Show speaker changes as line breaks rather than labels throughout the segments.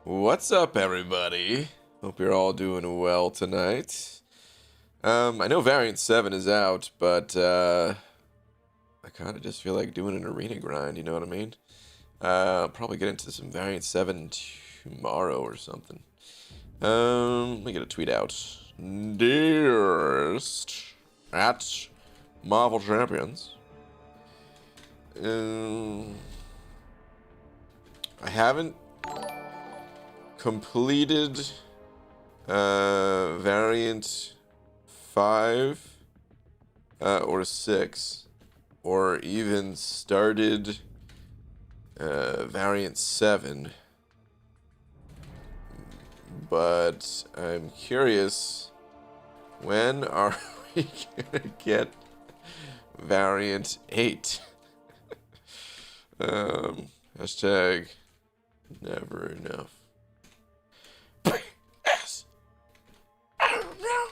What's up, everybody? Hope you're all doing well tonight. I know Variant 7 is out, but I kind of just feel like doing an arena grind, you know what I mean? I'll probably get into some Variant 7 tomorrow or something. Let me get a tweet out. Dearest at Marvel Champions. I haven't completed Variant 5 or 6 or even started Variant 7, but I'm curious, when are we gonna get Variant 8? Hashtag never enough. Yes. I don't know.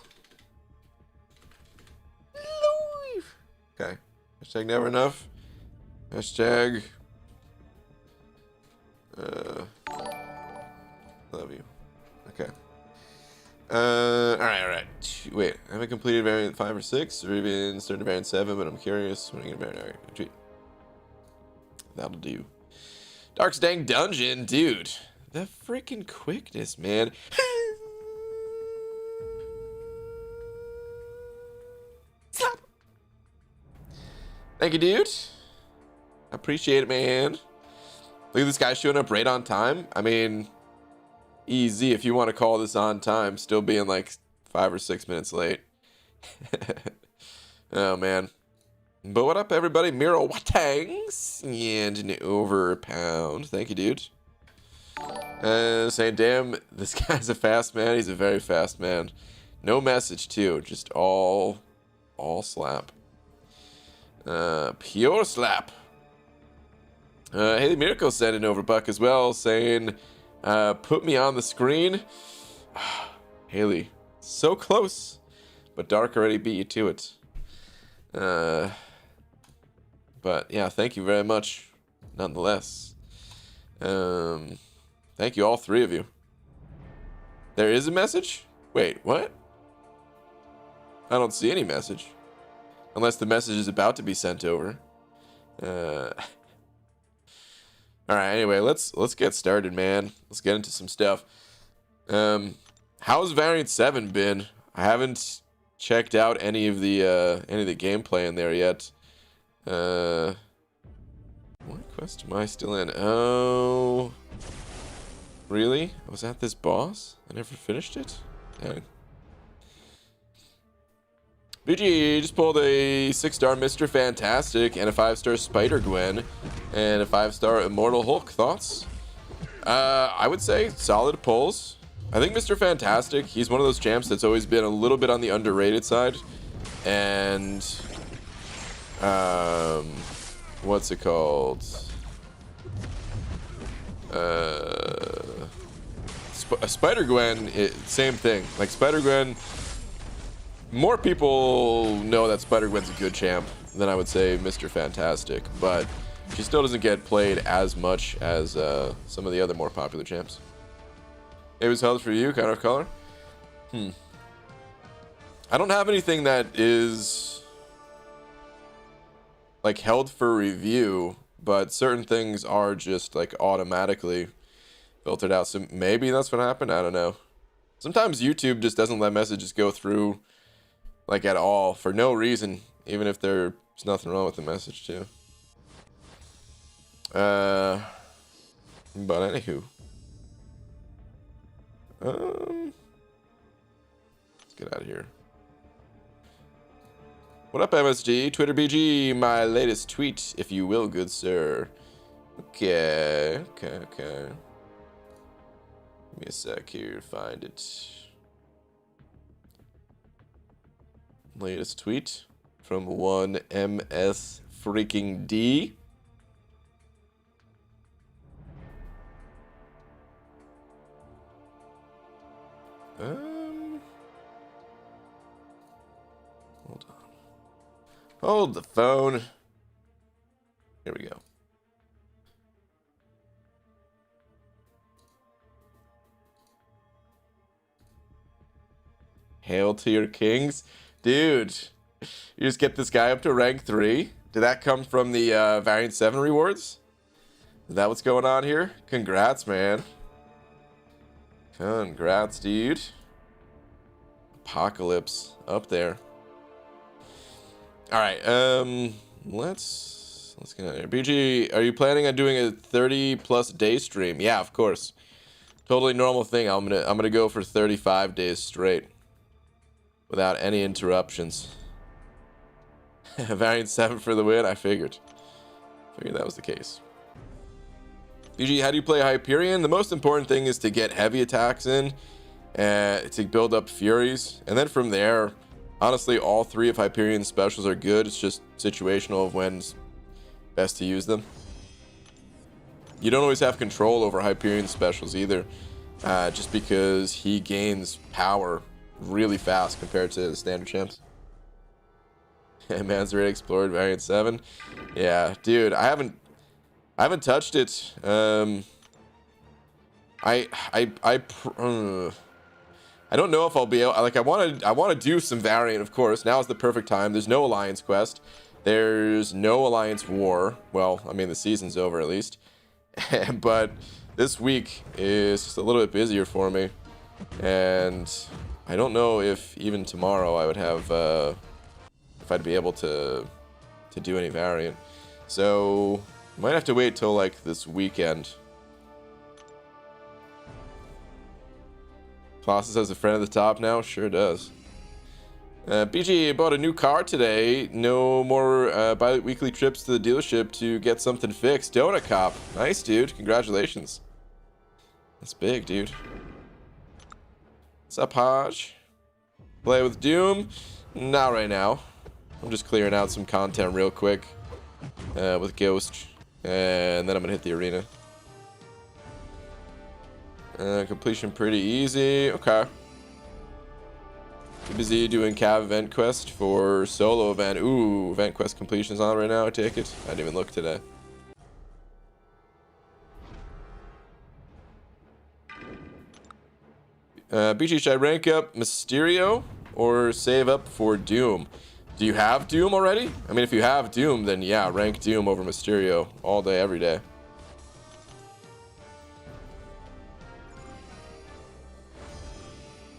Leave. Okay. Hashtag never enough. Hashtag love you. Okay. Alright. Wait, I haven't completed variant 5 or 6 or even started variant 7, but I'm curious when I get variant. Alright, tweet. That'll do. Dark's Dang Dungeon, dude. The freaking quickness, man. Stop. Thank you, dude. I appreciate it, man. Look at this guy showing up right on time. I mean, easy if you want to call this on time, still being like 5 or 6 minutes late. Oh, man. But what up, everybody? Miro Watangs and an overpound. Thank you, dude. Saying, damn, this guy's a fast man. He's a very fast man. No message, too. Just all slap. Pure slap. Haley Miracle sent an overbuck as well, saying, put me on the screen. Haley, so close. But Dark already beat you to it. But yeah, thank you very much, nonetheless. Thank you, all three of you. There is a message? Wait, what? I don't see any message. Unless the message is about to be sent over. Alright, anyway, let's get started, man. Let's get into some stuff. How's Variant 7 been? I haven't checked out any of the gameplay in there yet. What quest am I still in? Oh, really? I was at this boss? I never finished it? Dang. BG just pulled a 6-star Mr. Fantastic and a 5-star Spider-Gwen and a 5-star Immortal Hulk. Thoughts? I would say solid pulls. I think Mr. Fantastic, he's one of those champs that's always been a little bit on the underrated side. And what's it called? Spider-Gwen, same thing. Like Spider-Gwen, more people know that Spider-Gwen's a good champ than I would say Mr. Fantastic, but she still doesn't get played as much as some of the other more popular champs. It was held for you, kind of color. I don't have anything that is like held for review, but certain things are just like automatically filtered out. So maybe that's what happened. I don't know. Sometimes YouTube just doesn't let messages go through like at all for no reason, even if there's nothing wrong with the message too. But anywho, let's get out of here. What up, MSG? Twitter BG, my latest tweet, if you will, good sir. Okay. Give me a sec here to find it. Latest tweet from one MS freaking D. Hold on. Hold the phone. Here we go. Hail to your kings. Dude, you just get this guy up to rank 3. Did that come from the Variant 7 rewards? Is that what's going on here? Congrats, man. Congrats, dude. Apocalypse up there. All right, let's get out of here. BG, are you planning on doing a 30+ day stream? Yeah, of course. Totally normal thing. I'm gonna go for 35 days straight without any interruptions. Variant 7 for the win. I figured that was the case. BG, how do you play Hyperion? The most important thing is to get heavy attacks in, to build up Furies, and then from there, honestly, all 3 of Hyperion's specials are good. It's just situational of when's best to use them. You don't always have control over Hyperion's specials either, just because he gains power really fast compared to the standard champs. Man's already explored Variant 7. Yeah, dude, I haven't touched it. I don't know if I'll be able. Like, I want to do some Variant, of course. Now is the perfect time. There's no Alliance quest. There's no Alliance war. Well, I mean, the season's over at least. But this week is just a little bit busier for me, and I don't know if even tomorrow I would have, if I'd be able to do any Variant. So might have to wait till like this weekend. Colossus has a friend at the top now? Sure does. BG bought a new car today. No more bi-weekly trips to the dealership to get something fixed. Donut Cop. Nice, dude. Congratulations. That's big, dude. What's up, Hodge? Play with Doom? Not right now. I'm just clearing out some content real quick with Ghost. And then I'm going to hit the arena. Completion pretty easy. Okay. Too busy doing Cav event quest for solo event. Ooh, event quest completion is on right now. I take it. I didn't even look today. BG, should I rank up Mysterio or save up for Doom? Do you have Doom already? I mean, if you have Doom, then yeah, rank Doom over Mysterio all day, every day.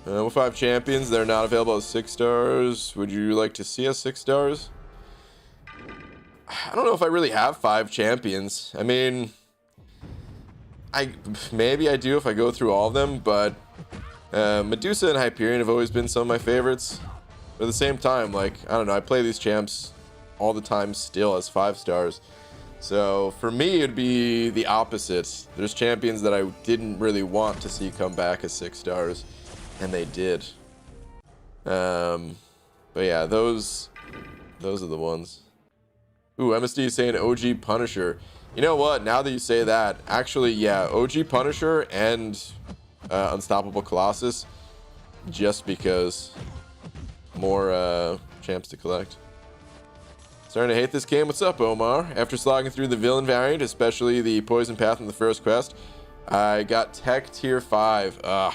With 5 champions, they're not available as 6 stars. Would you like to see us 6 stars? I don't know if I really have 5 champions. I mean, maybe I do if I go through all of them, but Medusa and Hyperion have always been some of my favorites. But at the same time, like, I don't know, I play these champs all the time still as 5 stars. So for me, it'd be the opposite. There's champions that I didn't really want to see come back as 6 stars. And they did. But yeah, those are the ones. Ooh, MSD is saying OG Punisher. You know what? Now that you say that, actually, yeah, OG Punisher and Unstoppable Colossus, just because more champs to collect. Starting to hate this game. What's up, Omar? After slogging through the villain variant, especially the poison path in the first quest, I got tech tier 5. Ugh.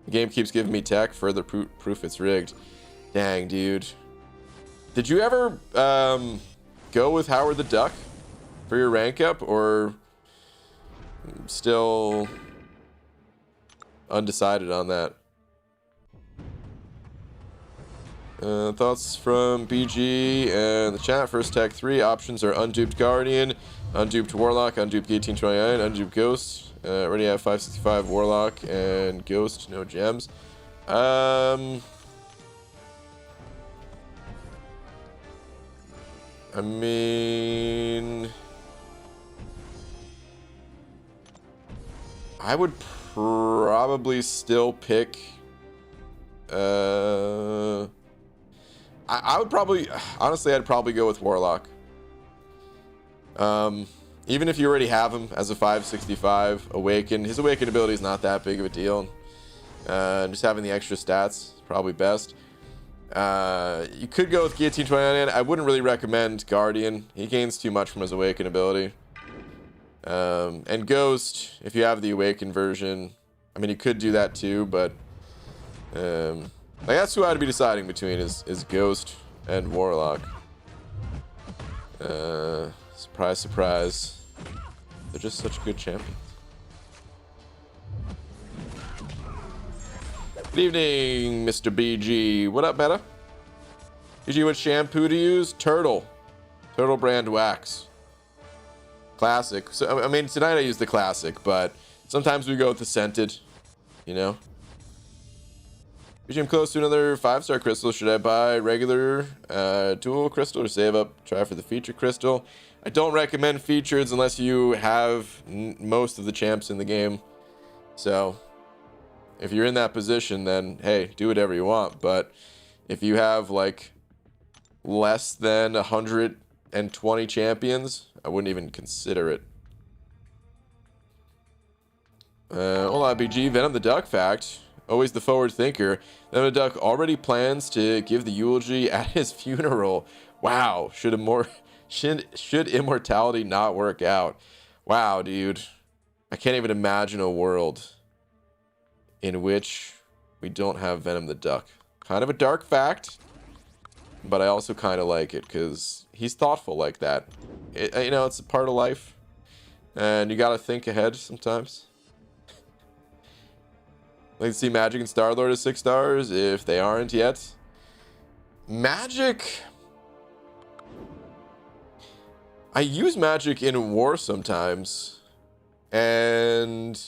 The game keeps giving me tech, further proof it's rigged. Dang, dude. Did you ever go with Howard the Duck for your rank up, or still undecided on that? Thoughts from BG and the chat. First tech 3 options are Unduped Guardian, Unduped Warlock, Unduped 1829, Unduped Ghost. Already have 565 Warlock and Ghost, no gems. I mean, I would probably still pick. I would probably, honestly, I'd probably go with Warlock. Even if you already have him as a 565 Awakened, his Awakened ability is not that big of a deal. Just having the extra stats is probably best. You could go with Guillotine 29. I wouldn't really recommend Guardian. He gains too much from his Awakened ability. And Ghost, if you have the Awakened version, I mean, you could do that too, but Like, that's who I'd be deciding between is Ghost and Warlock. Surprise, surprise. They're just such good champions. Good evening, Mr. BG. What up, Meta? BG, what shampoo to use? Turtle brand wax. Classic. So I mean, tonight I used the classic, but sometimes we go with the scented, you know. BG, I'm close to another 5-star crystal. Should I buy regular dual crystal or save up, try for the feature crystal? I don't recommend features unless you have most of the champs in the game. So if you're in that position, then hey, do whatever you want. But if you have like less than 120 champions, I wouldn't even consider it. Hola, BG. Venom the Duck fact. Always the forward thinker. Venom the Duck already plans to give the eulogy at his funeral. Wow. Should immortality not work out? Wow, dude. I can't even imagine a world in which we don't have Venom the Duck. Kind of a dark fact, but I also kind of like it because he's thoughtful like that. You know, it's a part of life, and you got to think ahead sometimes. Like to see Magic and Star-Lord as 6 stars if they aren't yet. Magic. I use Magic in War sometimes, and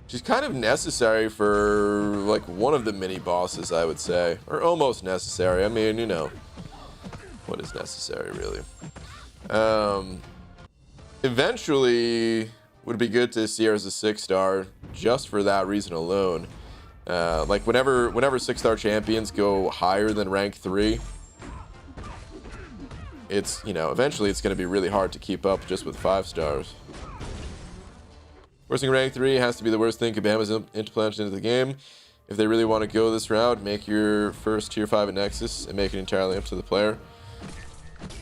she's kind of necessary for like one of the mini bosses, I would say, or almost necessary. I mean, you know, what is necessary really? Eventually would be good to see her as a 6-star just for that reason alone. Like whenever 6-star champions go higher than rank 3, it's, you know, eventually it's going to be really hard to keep up just with 5 stars. Forcing rank 3 has to be the worst thing Kabam has implemented into the game. If they really want to go this route, make your first tier 5 at Nexus and make it entirely up to the player.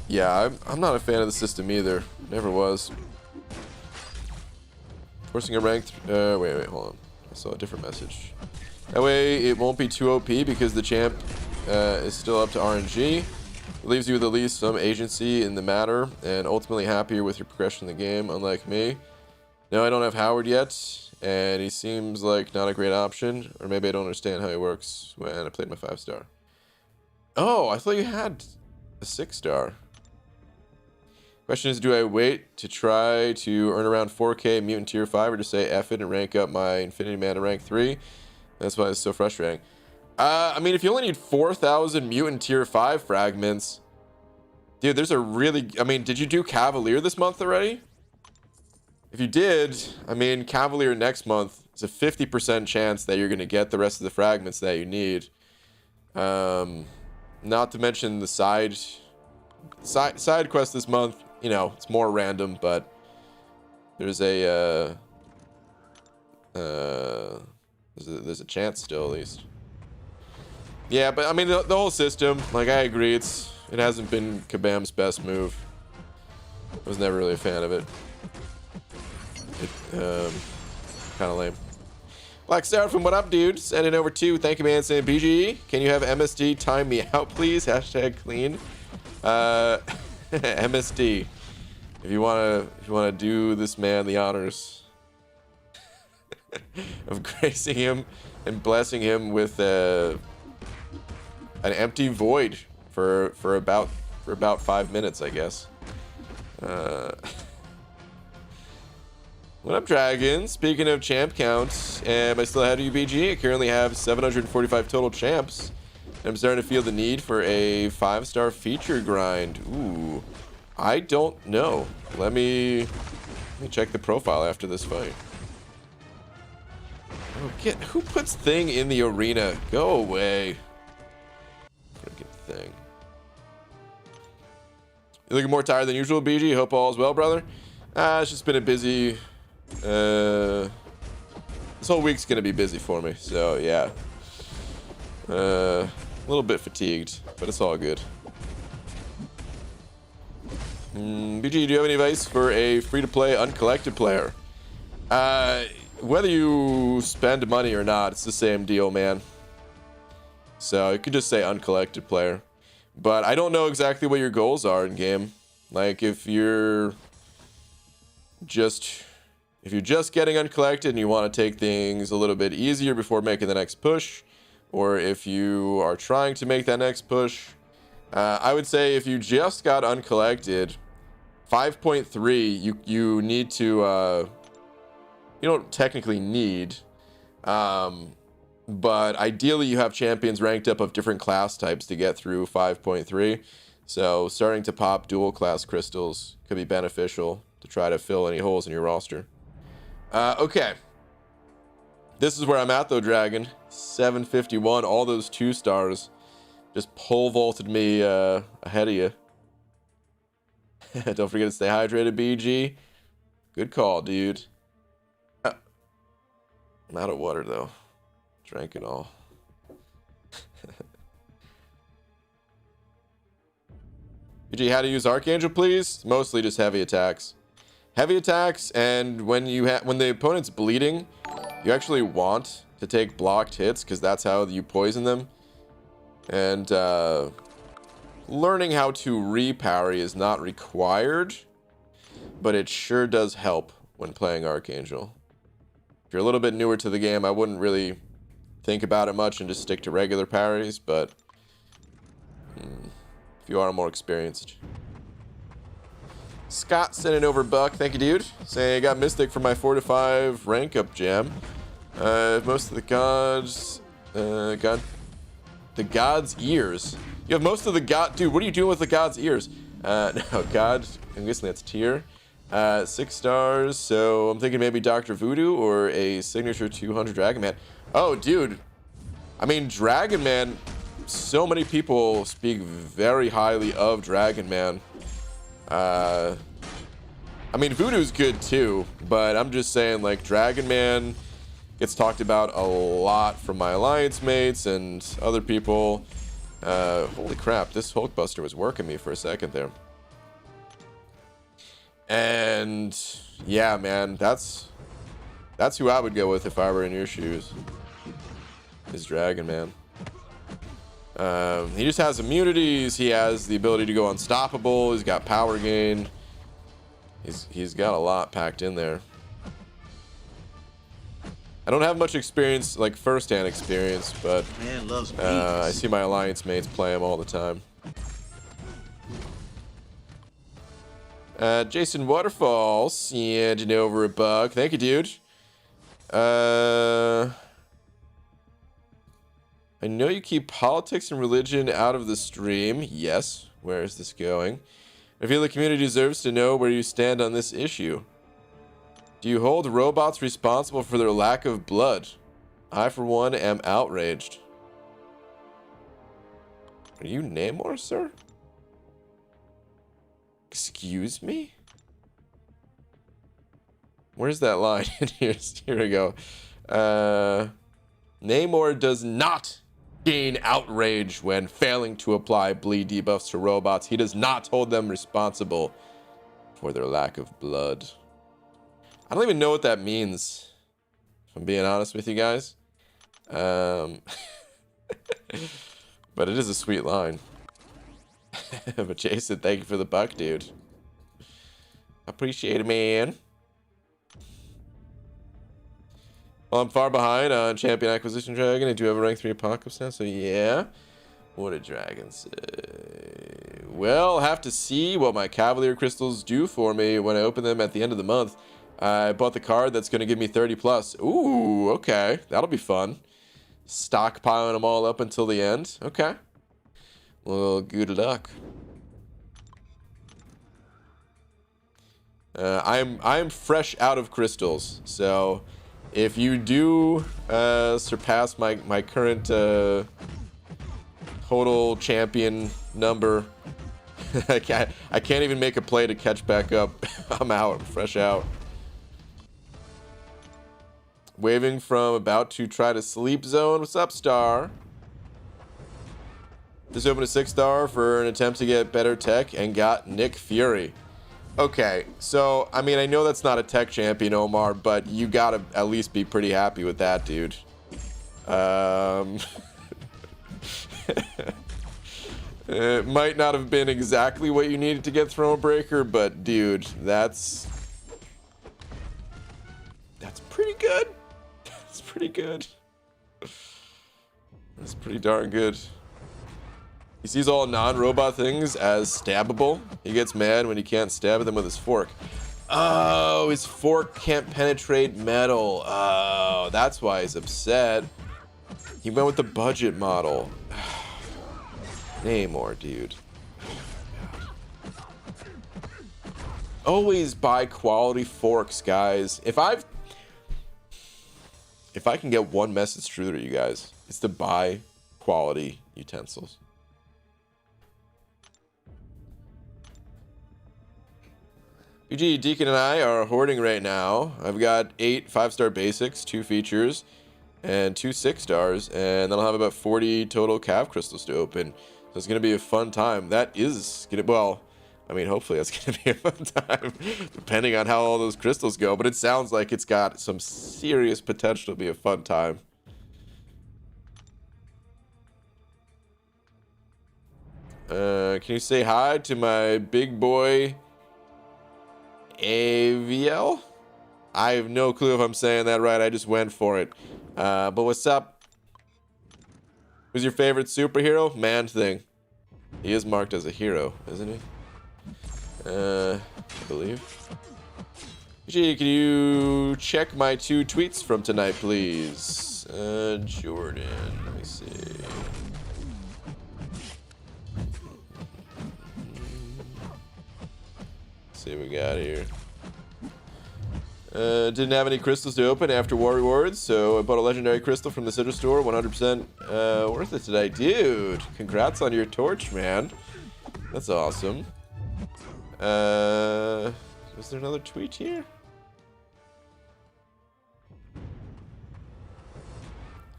Yeah, I'm not a fan of the system either. Never was. Forcing a rank... wait, hold on. I saw a different message. That way it won't be too OP because the champ is still up to RNG. It leaves you with at least some agency in the matter and ultimately happier with your progression in the game, unlike me. No, I don't have Howard yet, and he seems like not a great option, or maybe I don't understand how he works when I played my 5-star. Oh, I thought you had a 6-star. Question is, do I wait to try to earn around 4k mutant tier 5 or just say F it and rank up my Infinity Man to rank 3? That's why it's so frustrating. I mean, if you only need 4,000 mutant tier 5 fragments, dude, there's a really... I mean, did you do Cavalier this month already? If you did, I mean, Cavalier next month, it's a 50% chance that you're going to get the rest of the fragments that you need. Not to mention the side quest this month. You know, it's more random, but there's a there's a chance still, at least. Yeah, but I mean, the whole system, like, I agree, it hasn't been Kabam's best move. I was never really a fan of it. Kind of lame. Black Star from What Up, dude? Sending over to, thank you, man. Saying BGE, can you have MSD time me out, please? Hashtag clean. MSD, if you wanna do this man the honors of gracing him and blessing him with an empty void for about 5 minutes, I guess. What up, Dragon? Speaking of champ counts, am I still ahead of you, BG? I currently have 745 total champs. I'm starting to feel the need for a 5-star feature grind. Ooh, I don't know. Let me check the profile after this fight. Oh, who puts thing in the arena? Go away. Freaking thing. You looking more tired than usual, BG? Hope all is well, brother. It's just been a busy. This whole week's gonna be busy for me, so yeah. A little bit fatigued, but it's all good. BG, do you have any advice for a free-to-play uncollected player? Whether you spend money or not, it's the same deal, man. So you could just say uncollected player. But I don't know exactly what your goals are in game. Like if you're just getting uncollected and you want to take things a little bit easier before making the next push, or if you are trying to make that next push, I would say if you just got uncollected, 5.3, you need to, you don't technically need, but ideally you have champions ranked up of different class types to get through 5.3. So starting to pop dual class crystals could be beneficial to try to fill any holes in your roster. Okay. This is where I'm at though, Dragon. 751, all those 2 stars just pole vaulted me ahead of you. Don't forget to stay hydrated, BG. Good call, dude. I'm out of water though. Drank it all. BG, how to use Archangel, please? Mostly just heavy attacks. Heavy attacks, and when the opponent's bleeding, you actually want to take blocked hits because that's how you poison them. And learning how to reparry is not required, but it sure does help when playing Archangel. If you're a little bit newer to the game, I wouldn't really think about it much and just stick to regular parries, but if you are more experienced. Scott sending over Buck, thank you, dude. Saying I got Mystic for my 4 to 5 rank up jam. Most of the gods, the god's ears. You have most of the god, dude. What are you doing with the god's ears? No, god. I'm guessing that's tier. 6 stars. So I'm thinking maybe Dr. Voodoo or a signature 200 Dragon Man. Oh, dude. I mean, Dragon Man. So many people speak very highly of Dragon Man. I mean, Voodoo's good too, but I'm just saying, like, Dragon Man gets talked about a lot from my alliance mates and other people. Holy crap, this Hulkbuster was working me for a second there. And yeah, man, that's who I would go with if I were in your shoes. Is Dragon Man. He just has immunities. He has the ability to go unstoppable. He's got power gain. He's got a lot packed in there. I don't have much experience, like first-hand experience, but
Man loves
I see my alliance mates play him all the time. Jason Waterfall, sending over a bug. Thank you, dude. I know you keep politics and religion out of the stream. Yes. Where is this going? I feel the community deserves to know where you stand on this issue. Do you hold robots responsible for their lack of blood? I, for one, am outraged. Are you Namor, sir? Excuse me? Where's that line? Here we go. Namor does not gain outrage when failing to apply bleed debuffs to robots. He does not hold them responsible for their lack of blood. I don't even know what that means, if I'm being honest with you guys. But it is a sweet line. But Jason, thank you for the buck, dude. Appreciate it, man. Well, I'm far behind on Champion Acquisition Dragon. I do have a rank 3 Apocalypse now, so yeah. What did Dragon say? Well, have to see what my Cavalier crystals do for me when I open them at the end of the month. I bought the card that's going to give me 30 plus. Ooh, okay. That'll be fun. Stockpiling them all up until the end. Okay. Well, good luck. I'm fresh out of crystals, so if you do surpass my current total champion number, I can't even make a play to catch back up. I'm out. I'm fresh out. Waving from about to try to sleep zone. What's up, Star? Just opened a 6-star for an attempt to get better tech and got Nick Fury. Okay, so, I mean, I know that's not a tech champion, Omar, but you gotta at least be pretty happy with that, dude. It might not have been exactly what you needed to get Thronebreaker, but dude, that's pretty good. That's pretty good. That's pretty darn good. He sees all non-robot things as stabbable. He gets mad when he can't stab them with his fork. Oh, his fork can't penetrate metal. Oh, that's why he's upset. He went with the budget model. Namor, dude. Always buy quality forks, guys. If I can get one message through to you guys, it's to buy quality utensils. BG, Deacon and I are hoarding right now. I've got 8 5-star basics, 2 features, and 2 6-stars, and then I'll have about 40 total Cav crystals to open. So it's gonna be a fun time. That is gonna, well, I mean, hopefully that's gonna be a fun time, depending on how all those crystals go. But it sounds like it's got some serious potential to be a fun time. Can you say hi to my big boy, AVL? I have no clue if I'm saying that right. I just went for it. But what's up? Who's your favorite superhero? Man-Thing. He is marked as a hero, isn't he? I believe. Gee, can you check my 2 tweets from tonight, please? Jordan. Let me see. Let's see what we got here. Didn't have any crystals to open after War Rewards, so I bought a legendary crystal from the Citrus store. 100% worth it today. Dude, congrats on your torch, man. That's awesome. Was there another tweet here?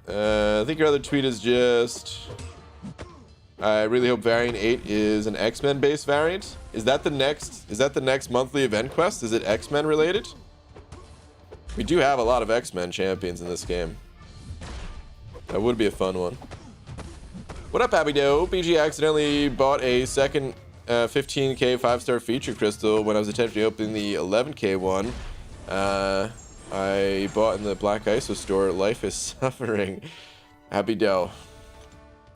I think your other tweet is just... I really hope Variant 8 is an X-Men based variant. Is that the next monthly event quest? Is it X-Men related? We do have a lot of X-Men champions in this game. That would be a fun one. What up, Happy Doe? BG accidentally bought a second 15k 5-star feature crystal when I was attempting to open the 11k one. I bought in the Black ISO store. Life is suffering. Happy Doe.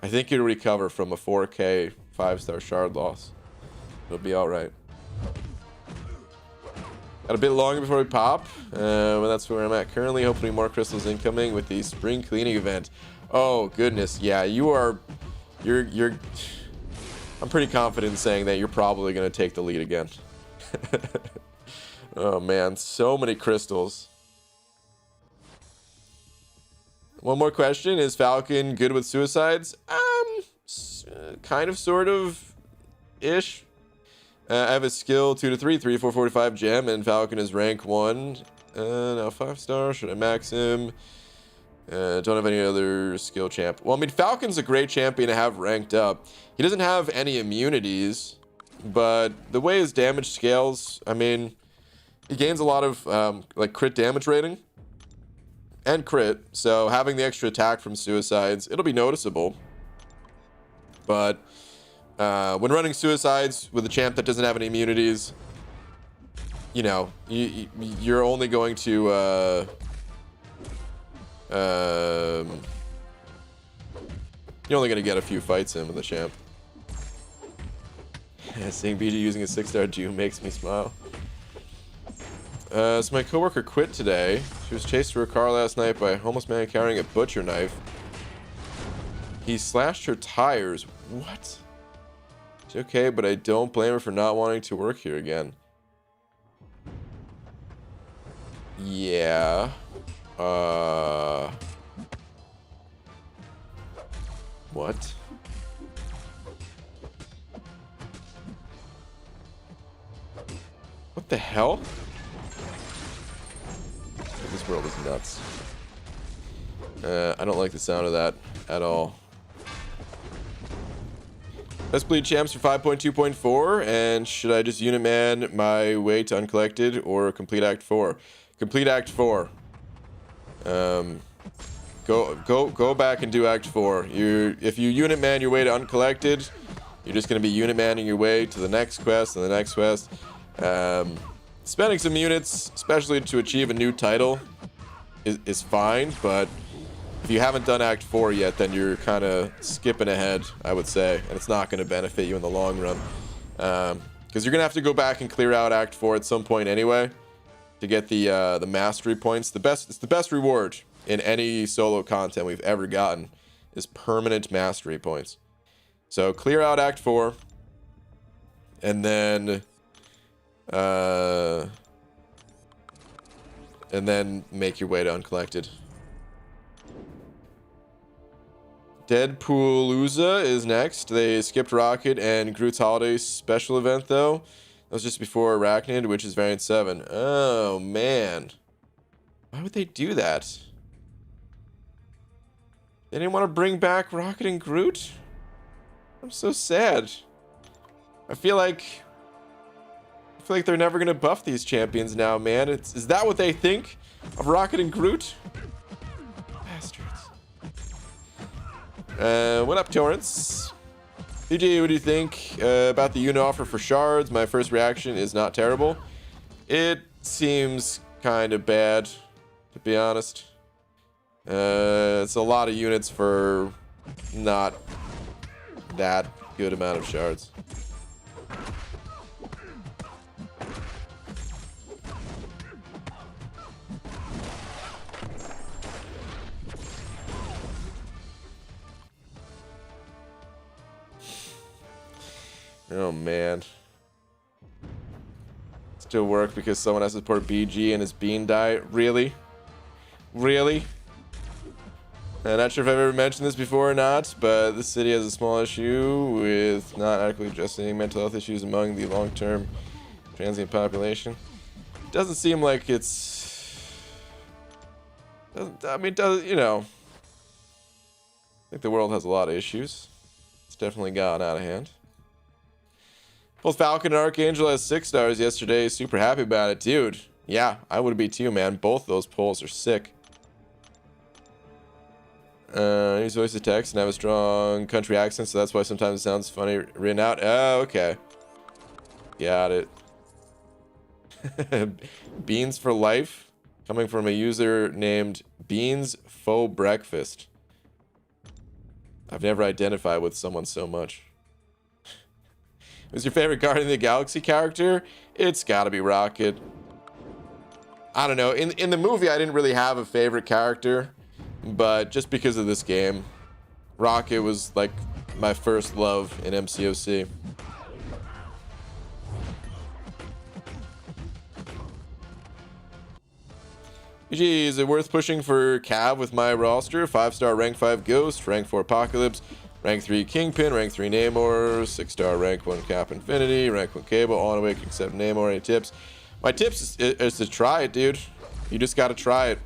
I think you'll recover from a 4k 5-star shard loss. It'll be alright. Got a bit longer before we pop, but that's where I'm at currently. Hopefully more crystals incoming with the spring cleaning event. Oh goodness, yeah, you're I'm pretty confident in saying that you're probably gonna take the lead again. Oh man, so many crystals. One more question: is Falcon good with suicides? Kind of, sort of, ish. I have a skill 2 to 3, 3 to 4, 4 to 5 gem, and Falcon is rank 1. Now 5-star. Should I max him? Don't have any other skill champ. Well, I mean, Falcon's a great champion to have ranked up. He doesn't have any immunities, but the way his damage scales, I mean, he gains a lot of like crit damage rating and crit. So having the extra attack from suicides, it'll be noticeable. But when running suicides with a champ that doesn't have any immunities, you know, you're only going to you're only gonna get a few fights in with the champ. Seeing BG using a 6-star Jew makes me smile. So my coworker quit today. She was chased to her car last night by a homeless man carrying a butcher knife. He slashed her tires. What? It's okay, but I don't blame her for not wanting to work here again. Yeah. What? What the hell? This world is nuts. I don't like the sound of that at all. Best bleed champs for 5.2.4, and should I just unit man my way to uncollected or complete act 4? Complete act 4. Go back and do Act 4. If you unit man your way to uncollected, you're just going to be unit manning your way to the next quest and the next quest. Spending some units, especially to achieve a new title, is fine, but if you haven't done Act 4 yet, then you're kind of skipping ahead, I would say, and it's not going to benefit you in the long run. Because you're going to have to go back and clear out Act 4 at some point anyway to get the mastery points. It's the best reward in any solo content we've ever gotten is permanent mastery points. So clear out Act 4 and then make your way to uncollected. Deadpoolooza is next. They skipped Rocket and Groot's Holiday special event, though. That was just before Arachnid, which is variant 7. Oh, man. Why would they do that? They didn't want to bring back Rocket and Groot? I'm so sad. I feel like they're never going to buff these champions now, man. Is that what they think of Rocket and Groot? Bastards. What up, Torrance? DJ, what do you think about the unit offer for shards? My first reaction is not terrible. It seems kind of bad, to be honest. It's a lot of units for not that good amount of shards. Oh man. Still work because someone has to support BG and his bean diet? Really? Really? I'm not sure if I've ever mentioned this before or not, but this city has a small issue with not adequately addressing mental health issues among the long-term transient population. Doesn't seem like it's... I think the world has a lot of issues. It's definitely gotten out of hand. Both Falcon and Archangel has 6 stars yesterday. Super happy about it, dude. Yeah, I would be too, man. Both those polls are sick. Use voice to text and have a strong country accent, so that's why sometimes it sounds funny written out. Oh, okay. Got it. Beans for life, coming from a user named Beans Faux Breakfast. I've never identified with someone so much. Who's your favorite Guardian of the Galaxy character? It's gotta be Rocket. I don't know. In the movie, I didn't really have a favorite character, but just because of this game, Rocket was like my first love in MCOC. GG, is it worth pushing for Cav with my roster? 5-star rank 5 Ghost, rank 4 Apocalypse, rank 3 Kingpin, rank 3 Namor, 6-star rank 1 Cap Infinity, rank 1 Cable, all in a way except Namor. Any tips? My tips is to try it, dude. You just gotta try it.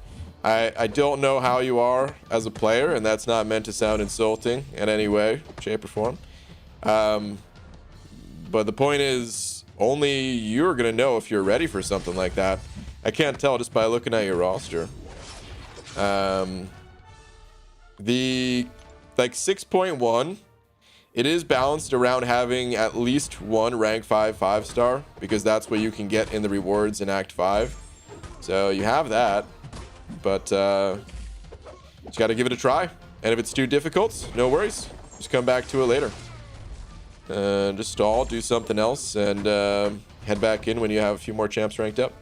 I don't know how you are as a player, and that's not meant to sound insulting in any way, shape, or form. But the point is, only you're gonna know if you're ready for something like that. I can't tell just by looking at your roster. The like 6.1, it is balanced around having at least one rank 5 5-star, because that's what you can get in the rewards in Act 5. So you have that, but just got to give it a try. And if it's too difficult, no worries, just come back to it later. Just stall, do something else, and head back in when you have a few more champs ranked up.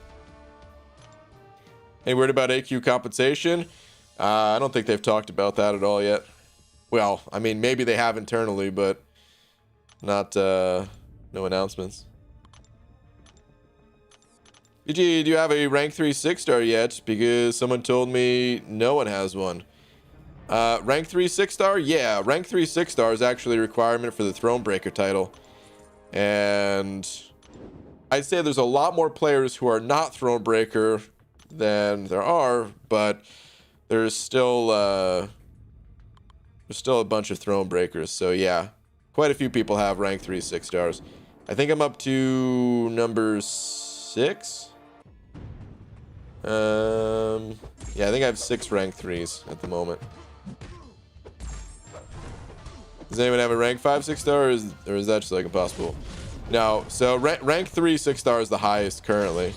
Any word about AQ compensation? I don't think they've talked about that at all yet. Well, I mean, maybe they have internally, but not no announcements. BG, do you have a rank 3 6-star yet? Because someone told me no one has one. Rank 3 6-star? Yeah, rank 3 6-star is actually a requirement for the Thronebreaker title. And I'd say there's a lot more players who are not Thronebreaker than there are, but there's still a bunch of Thronebreakers. So yeah, quite a few people have rank 3 6-stars. I think I'm up to number 6. Yeah, I think I have 6 rank 3s at the moment. Does anyone have a rank 5 6-star, or is that just like impossible? No. So rank 3 6-star is the highest currently.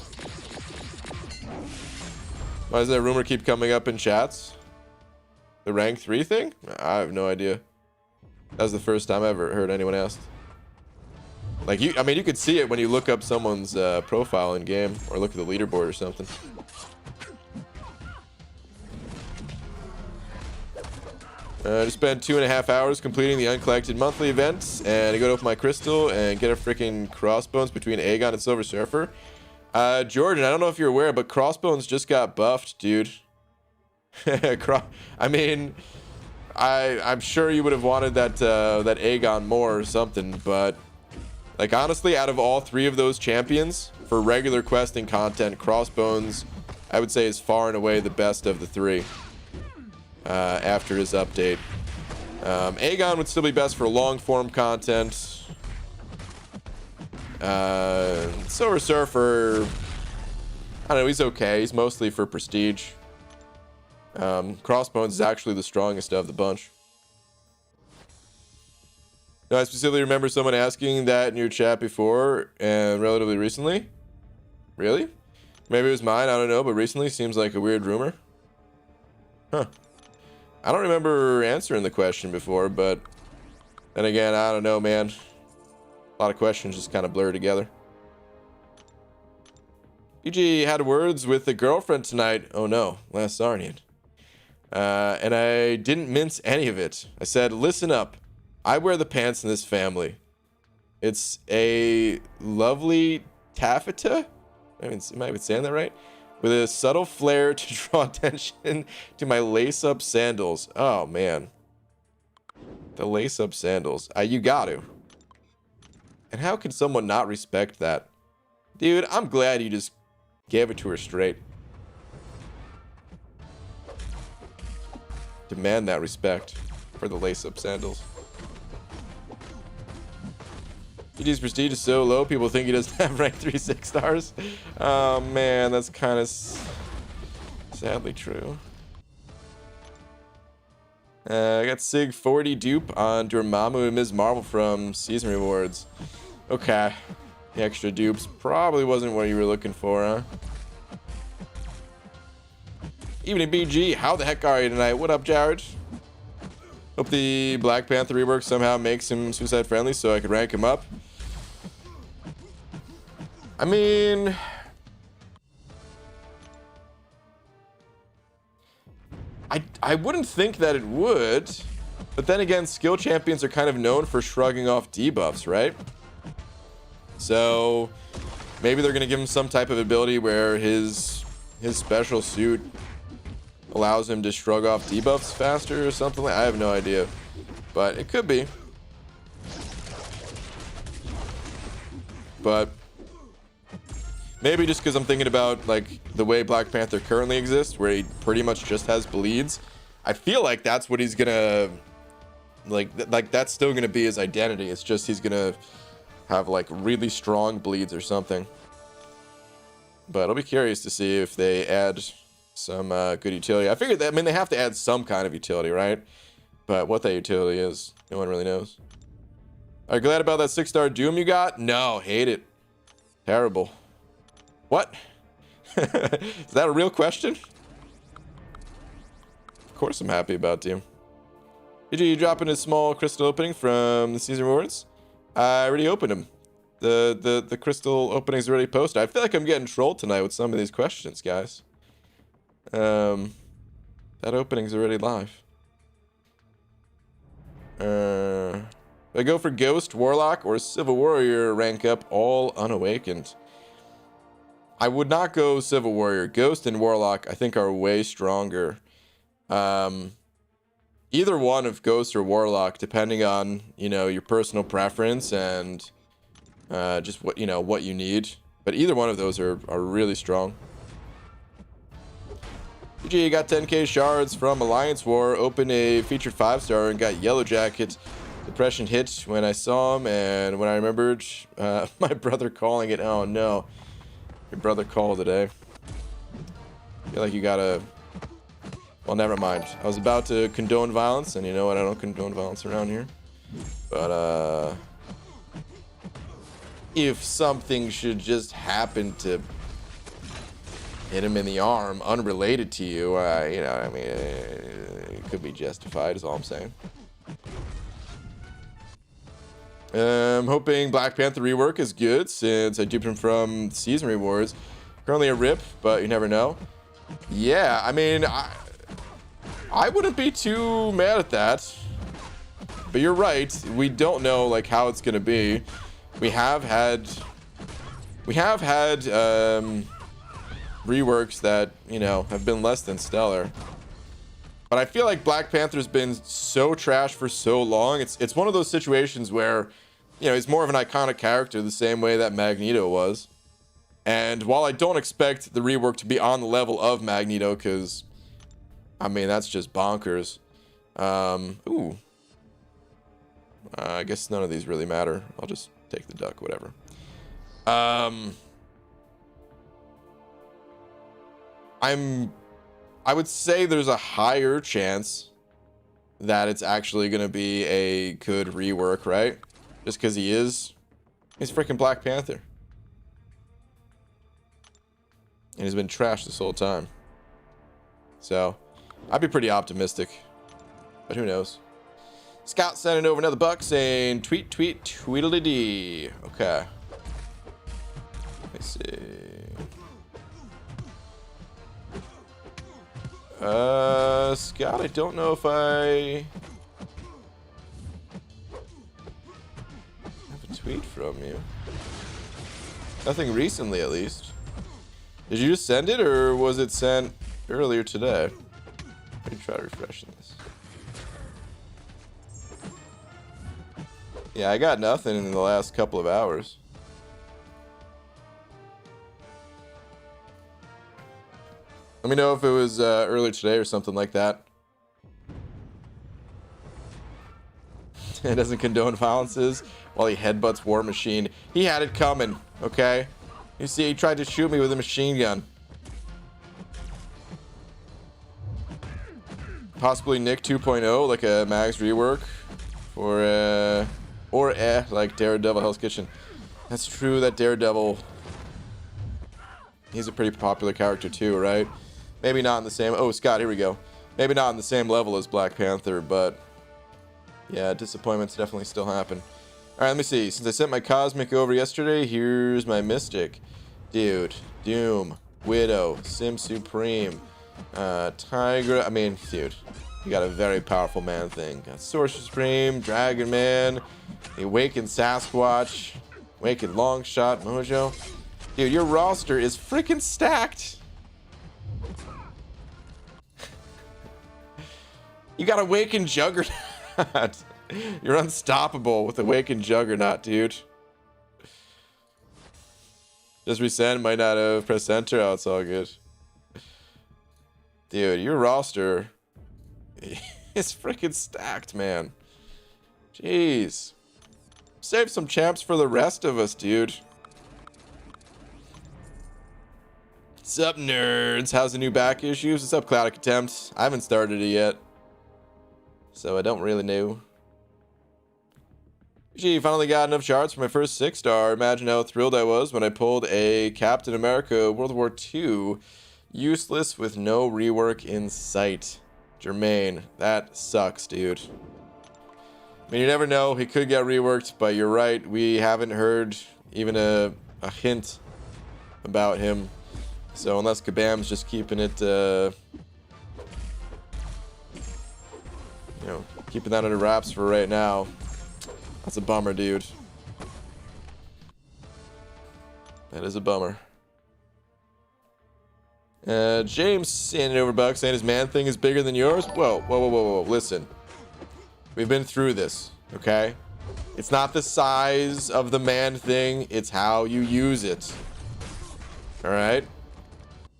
Why does that rumor keep coming up in chats? The rank 3 thing? I have no idea. That was the first time I ever heard anyone ask. Like, I mean, you could see it when you look up someone's profile in game or look at the leaderboard or something. I just spent 2.5 hours completing the uncollected monthly events, and I go to open my crystal and get a freaking crossbones between Aegon and Silver Surfer. Jordan, I don't know if you're aware, but crossbones just got buffed, dude. I mean, I'm sure you would have wanted that that Aegon more or something, but like honestly, out of all 3 of those champions for regular questing content, crossbones I would say is far and away the best of the 3. After his update, Aegon would still be best for long form content. Silver Surfer, I don't know, he's okay. He's mostly for prestige. Crossbones is actually the strongest of the bunch. No, I specifically remember someone asking that in your chat before and relatively recently. Really? Maybe it was mine, I don't know, but recently seems like a weird rumor. Huh. I don't remember answering the question before, but then again, I don't know, man. A lot of questions just kind of blur together. EG had words with a girlfriend tonight. Oh no, last Sarnian. And I didn't mince any of it. I said, listen up. I wear the pants in this family. It's a lovely taffeta. Am I even saying that right? With a subtle flair to draw attention to my lace-up sandals. Oh, man. The lace-up sandals. You got to. And how can someone not respect that? Dude, I'm glad you just gave it to her straight. Demand that respect for the lace-up sandals. EG's prestige is so low, people think he doesn't have rank 3 6-stars. Oh man, that's kind of sadly true. I got Sig 40 dupe on Dormammu and Ms. Marvel from Season Rewards. Okay. The extra dupes probably wasn't what you were looking for, huh? Evening BG, how the heck are you tonight? What up, Jared? Hope the Black Panther rework somehow makes him suicide friendly so I could rank him up. I mean, I wouldn't think that it would, but then again, skill champions are kind of known for shrugging off debuffs, right? So maybe they're gonna give him some type of ability where his special suit allows him to shrug off debuffs faster or something. I have no idea, but it could be. But maybe just because I'm thinking about like the way Black Panther currently exists, where he pretty much just has bleeds. I feel like that's what he's gonna like that's still gonna be his identity. It's just he's gonna have like really strong bleeds or something. But I'll be curious to see if they add some good utility. I figured that, I mean, they have to add some kind of utility, right? But what that utility is, no one really knows. Are you glad about that 6-star Doom you got? No, hate it. Terrible. What? Is that a real question? Of course I'm happy about Doom. Did you drop in a small crystal opening from the Season Rewards? I already opened them. The crystal opening's already posted. I feel like I'm getting trolled tonight with some of these questions, guys. That opening's already live. I go for Ghost, Warlock, or Civil Warrior rank up all unawakened. I would not go Civil Warrior. Ghost and Warlock I think are way stronger. Either one of Ghost or Warlock, depending on, you know, your personal preference and just what, you know, what you need. But either one of those are really strong. GG got 10k shards from Alliance War, opened a featured 5-star and got Yellow Jacket. Depression hit when I saw him, and when I remembered my brother calling it. Oh no, your brother called today. feel like you gotta... Well, never mind. I was about to condone violence, and you know what? I don't condone violence around here. But, if something should just happen to hit him in the arm, unrelated to you, you know, I mean, it could be justified, is all I'm saying. I'm hoping Black Panther rework is good, since I duped him from season rewards. Currently a rip, but you never know. Yeah, I mean, I wouldn't be too mad at that. But you're right, we don't know like how it's gonna be. We have had reworks that, you know, have been less than stellar. But I feel like Black Panther's been so trash for so long. It's one of those situations where, you know, he's more of an iconic character the same way that Magneto was. And while I don't expect the rework to be on the level of Magneto, because, I mean, that's just bonkers. Ooh. I guess none of these really matter. I'll just take the duck, whatever. I would say there's a higher chance that it's actually going to be a good rework, right? Just because he's freaking Black Panther. And he's been trashed this whole time. So, I'd be pretty optimistic. But who knows? Scott sending over another buck saying, tweet, tweet, tweedledee. Okay. Let's see. Scott, I don't know if I have a tweet from you. Nothing recently, at least. Did you just send it, or was it sent earlier today? Let me try refreshing this. Yeah, I got nothing in the last couple of hours. Let me know if it was earlier today or something like that. It doesn't condone violences while he headbutts War Machine. He had it coming, okay? You see, he tried to shoot me with a machine gun. Possibly Nick 2.0, like a Mags rework. For, like Daredevil Hell's Kitchen. That's true, that Daredevil... He's a pretty popular character too, right? Maybe not in the same... Oh, Scott, here we go. Maybe not on the same level as Black Panther, but... Yeah, disappointments definitely still happen. Alright, let me see. Since I sent my Cosmic over yesterday, here's my Mystic. Dude, Doom, Widow, Sim Supreme, Tiger... I mean, dude, you got a very powerful man thing. Got Sorcerer Supreme, Dragon Man, the Awakened Sasquatch, Awakened Longshot, Mojo. Dude, your roster is freaking stacked. You got Awakened Juggernaut. You're unstoppable with Awakened Juggernaut, dude. Just resend, might not have pressed enter. Oh, it's all good. Dude, your roster is freaking stacked, man. Jeez. Save some champs for the rest of us, dude. What's up, nerds? How's the new back issues? What's up, Cloud Contempt? I haven't started it yet, so I don't really know. Gee, finally got enough shards for my first 6-star. Imagine how thrilled I was when I pulled a Captain America World War II. Useless with no rework in sight. Jermaine, that sucks, dude. I mean, you never know. He could get reworked, but you're right. We haven't heard even a hint about him. So unless Kabam's just keeping it, you know, keeping that under wraps for right now. That's a bummer, dude. That is a bummer. James sending over bucks saying his man thing is bigger than yours. Whoa, whoa, whoa, whoa, whoa. Listen. We've been through this, okay? It's not the size of the man thing. It's how you use it. All right?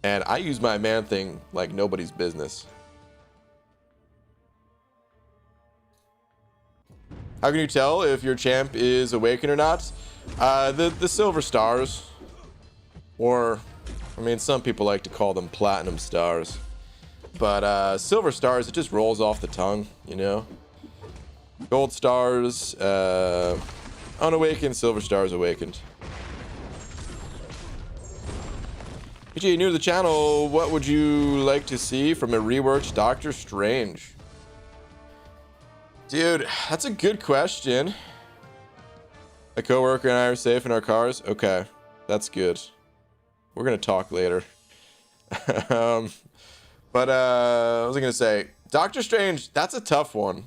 And I use my man thing like nobody's business. How can you tell if your champ is awakened or not? The silver stars, or I mean, some people like to call them platinum stars. But silver stars, it just rolls off the tongue, you know? Gold stars, unawakened, silver stars awakened. PG, new to the channel, what would you like to see from a reworked Doctor Strange? Dude, that's a good question. A coworker and I are safe in our cars? Okay, that's good. We're gonna talk later. What was I gonna say? Doctor Strange, that's a tough one.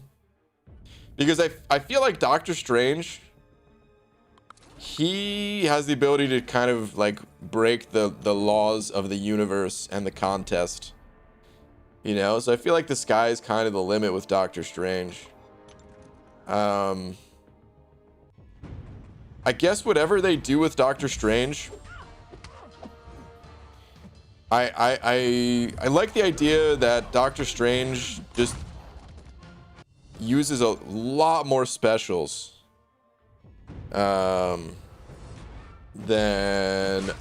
Because I feel like Doctor Strange, he has the ability to kind of like break the laws of the universe and the contest. You know, so I feel like the sky is kind of the limit with Doctor Strange. I guess whatever they do with Doctor Strange, I like the idea that Doctor Strange just uses a lot more specials than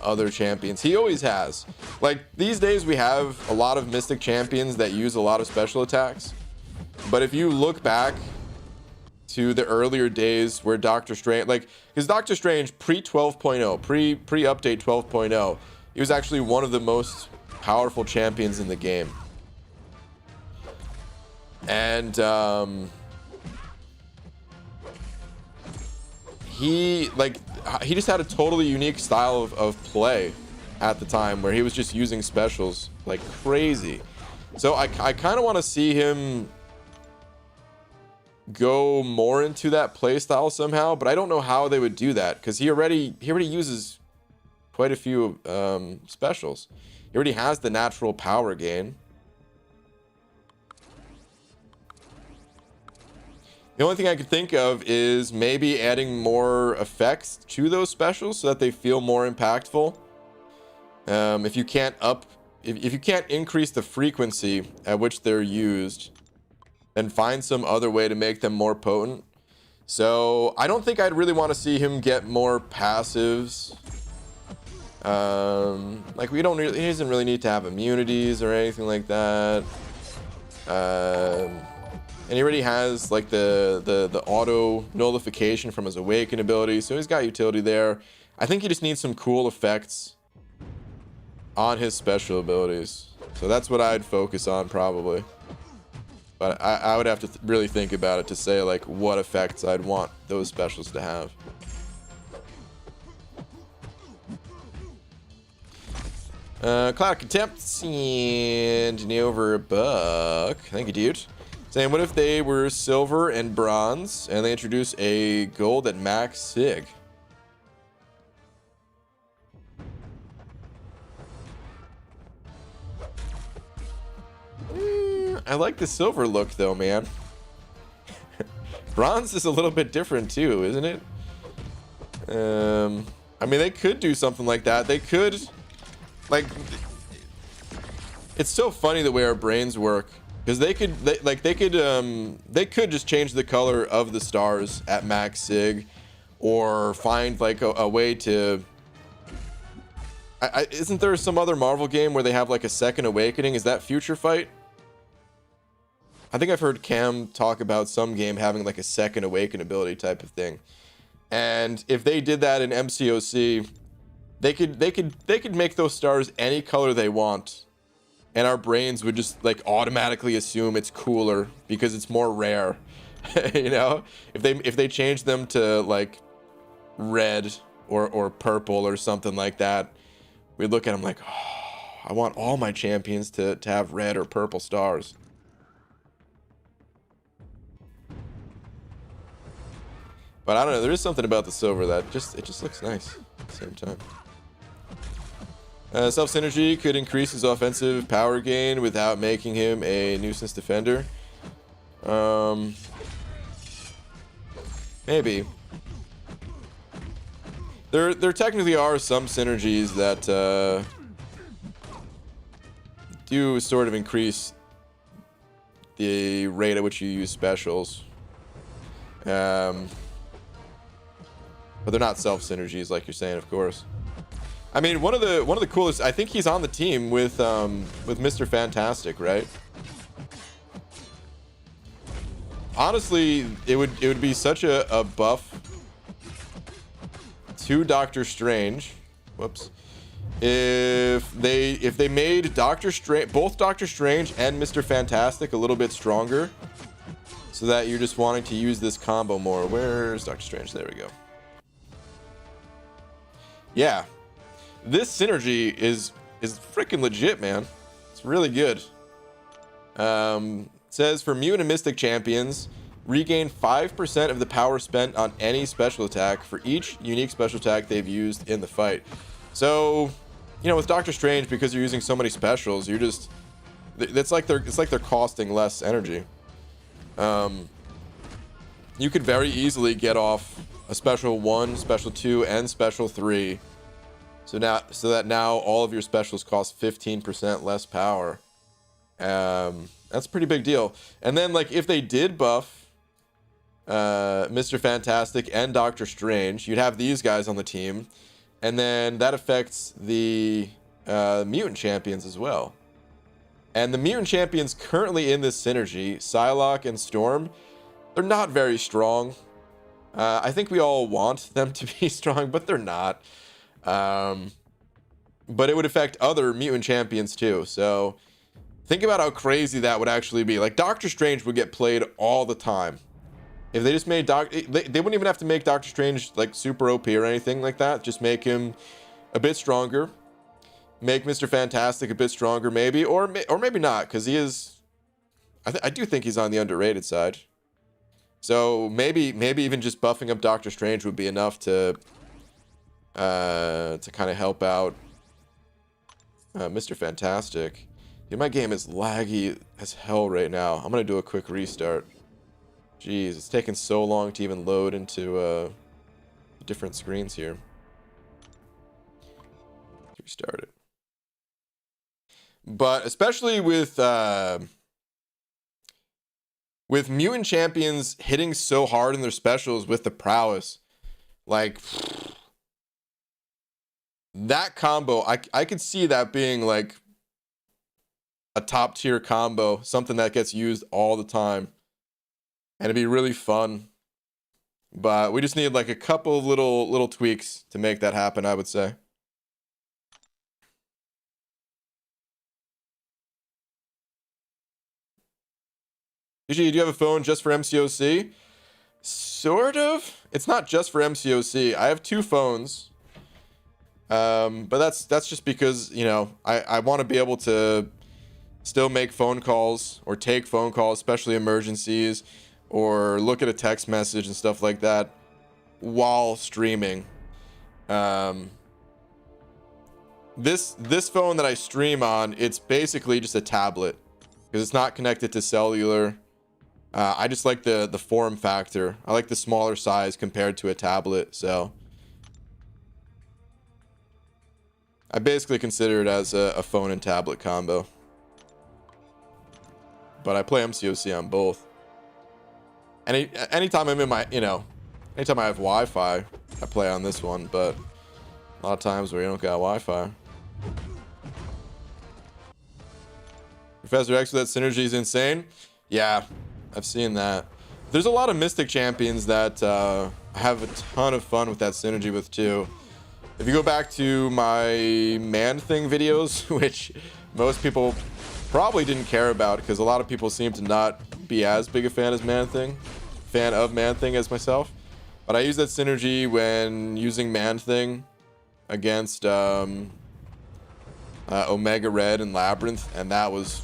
other champions. He always has. Like, these days we have a lot of Mystic champions that use a lot of special attacks. But if you look back to the earlier days where Doctor Strange, like, because Doctor Strange pre 12.0, pre-update 12.0, he was actually one of the most powerful champions in the game. And he just had a totally unique style of play at the time, where he was just using specials like crazy. So I kind of want to see him go more into that play style somehow, but I don't know how they would do that, because he already uses quite a few specials. He already has the natural power gain. The only thing I could think of is maybe adding more effects to those specials so that they feel more impactful. If you can't if you can't increase the frequency at which they're used, then find some other way to make them more potent. So I don't think I'd really want to see him get more passives. Like, he doesn't really need to have immunities or anything like that. And he already has like the auto nullification from his awaken ability, so he's got utility there. I think he just needs some cool effects on his special abilities, so that's what I'd focus on probably. But I would have to really think about it to say like what effects I'd want those specials to have. Cloud of Contempt and me over a buck. Thank you, dude. Saying, what if they were silver and bronze and they introduce a gold at max sig? I like the silver look though, man. Bronze is a little bit different too, isn't it? I mean, they could do something like that. They could, like, it's so funny the way our brains work, because they could just change the color of the stars at max sig, or find like a way to. Isn't there some other Marvel game where they have like a second awakening? Is that Future Fight? I think I've heard Cam talk about some game having like a second awaken ability type of thing. And if they did that in MCOC, they could make those stars any color they want, and our brains would just like automatically assume it's cooler because it's more rare. You know, if they change them to like red or purple or something like that, we'd look at them like, oh, I want all my champions to have red or purple stars. But I don't know, there is something about the silver that it just looks nice at the same time. Self synergy could increase his offensive power gain without making him a nuisance defender. Maybe. There technically are some synergies that do sort of increase the rate at which you use specials. But they're not self synergies like you're saying, of course. I mean, one of the coolest. I think he's on the team with Mr. Fantastic, right? Honestly, it would be such a buff to Doctor Strange. Whoops. If they made both Doctor Strange and Mr. Fantastic a little bit stronger, so that you're just wanting to use this combo more. Where's Doctor Strange? There we go. Yeah, this synergy is freaking legit, man. It's really good. It says for Mutant and Mystic champions, regain 5% of the power spent on any special attack for each unique special attack they've used in the fight. So, you know, with Doctor Strange, because you're using so many specials, you're just it's like they're costing less energy. You could very easily get off a special 1, special 2, and special 3. So that now all of your specials cost 15% less power. That's a pretty big deal. And then, like, if they did buff Mr. Fantastic and Doctor Strange, you'd have these guys on the team, and then that affects the mutant champions as well. And the mutant champions currently in this synergy, Psylocke and Storm, they're not very strong. I think we all want them to be strong, but they're not. But it would affect other mutant champions too. So think about how crazy that would actually be. Like, Doctor Strange would get played all the time. If they just made they wouldn't even have to make Doctor Strange like super OP or anything like that. Just make him a bit stronger. Make Mr. Fantastic a bit stronger, maybe, or maybe not, because he is. I do think he's on the underrated side. So maybe even just buffing up Doctor Strange would be enough to kind of help out Mr. Fantastic. Dude, my game is laggy as hell right now. I'm gonna do a quick restart. Jeez, it's taking so long to even load into different screens here. Restart it. But especially with mutant champions hitting so hard in their specials with the prowess, like that combo, I could see that being like a top tier combo, something that gets used all the time, and it'd be really fun. But we just need like a couple of little tweaks to make that happen, I would say. Usually, do you have a phone just for MCOC? Sort of. It's not just for MCOC. I have 2 phones. But that's just because, you know, I want to be able to still make phone calls or take phone calls, especially emergencies, or look at a text message and stuff like that while streaming. This phone that I stream on, it's basically just a tablet because it's not connected to cellular. I just like the form factor. I like the smaller size compared to a tablet, so I basically consider it as a phone and tablet combo. But I play MCOC on both. Anytime I'm in my, you know, anytime I have Wi-Fi, I play on this one, but a lot of times where you don't got Wi-Fi. Professor X with that synergy is insane. Yeah, I've seen that. There's a lot of Mystic champions that I have a ton of fun with that synergy with too. If you go back to my Man-Thing videos, which most people probably didn't care about because a lot of people seem to not be as big a fan of Man-Thing as myself. But I use that synergy when using Man-Thing against Omega Red and Labyrinth, and that was,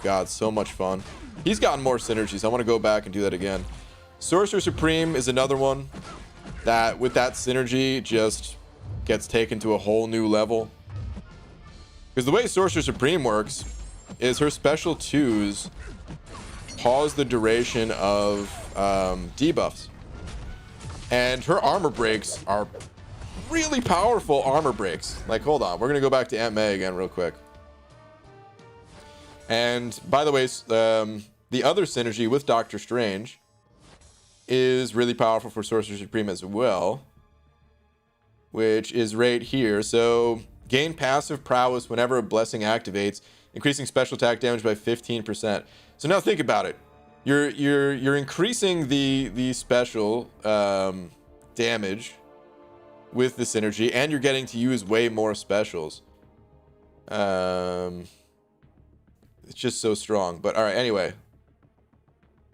God, so much fun. He's gotten more synergies. I want to go back and do that again. Sorcerer Supreme is another one that, with that synergy, just gets taken to a whole new level. Because the way Sorcerer Supreme works is her special 2s pause the duration of debuffs. And her armor breaks are really powerful armor breaks. Like, hold on. We're going to go back to Aunt May again real quick. And by the way, the other synergy with Doctor Strange is really powerful for Sorcerer Supreme as well. which is right here. So gain passive prowess whenever a blessing activates, increasing special attack damage by 15%. So now think about it. You're increasing the special damage with this energy, and you're getting to use way more specials. It's just so strong. But all right, anyway.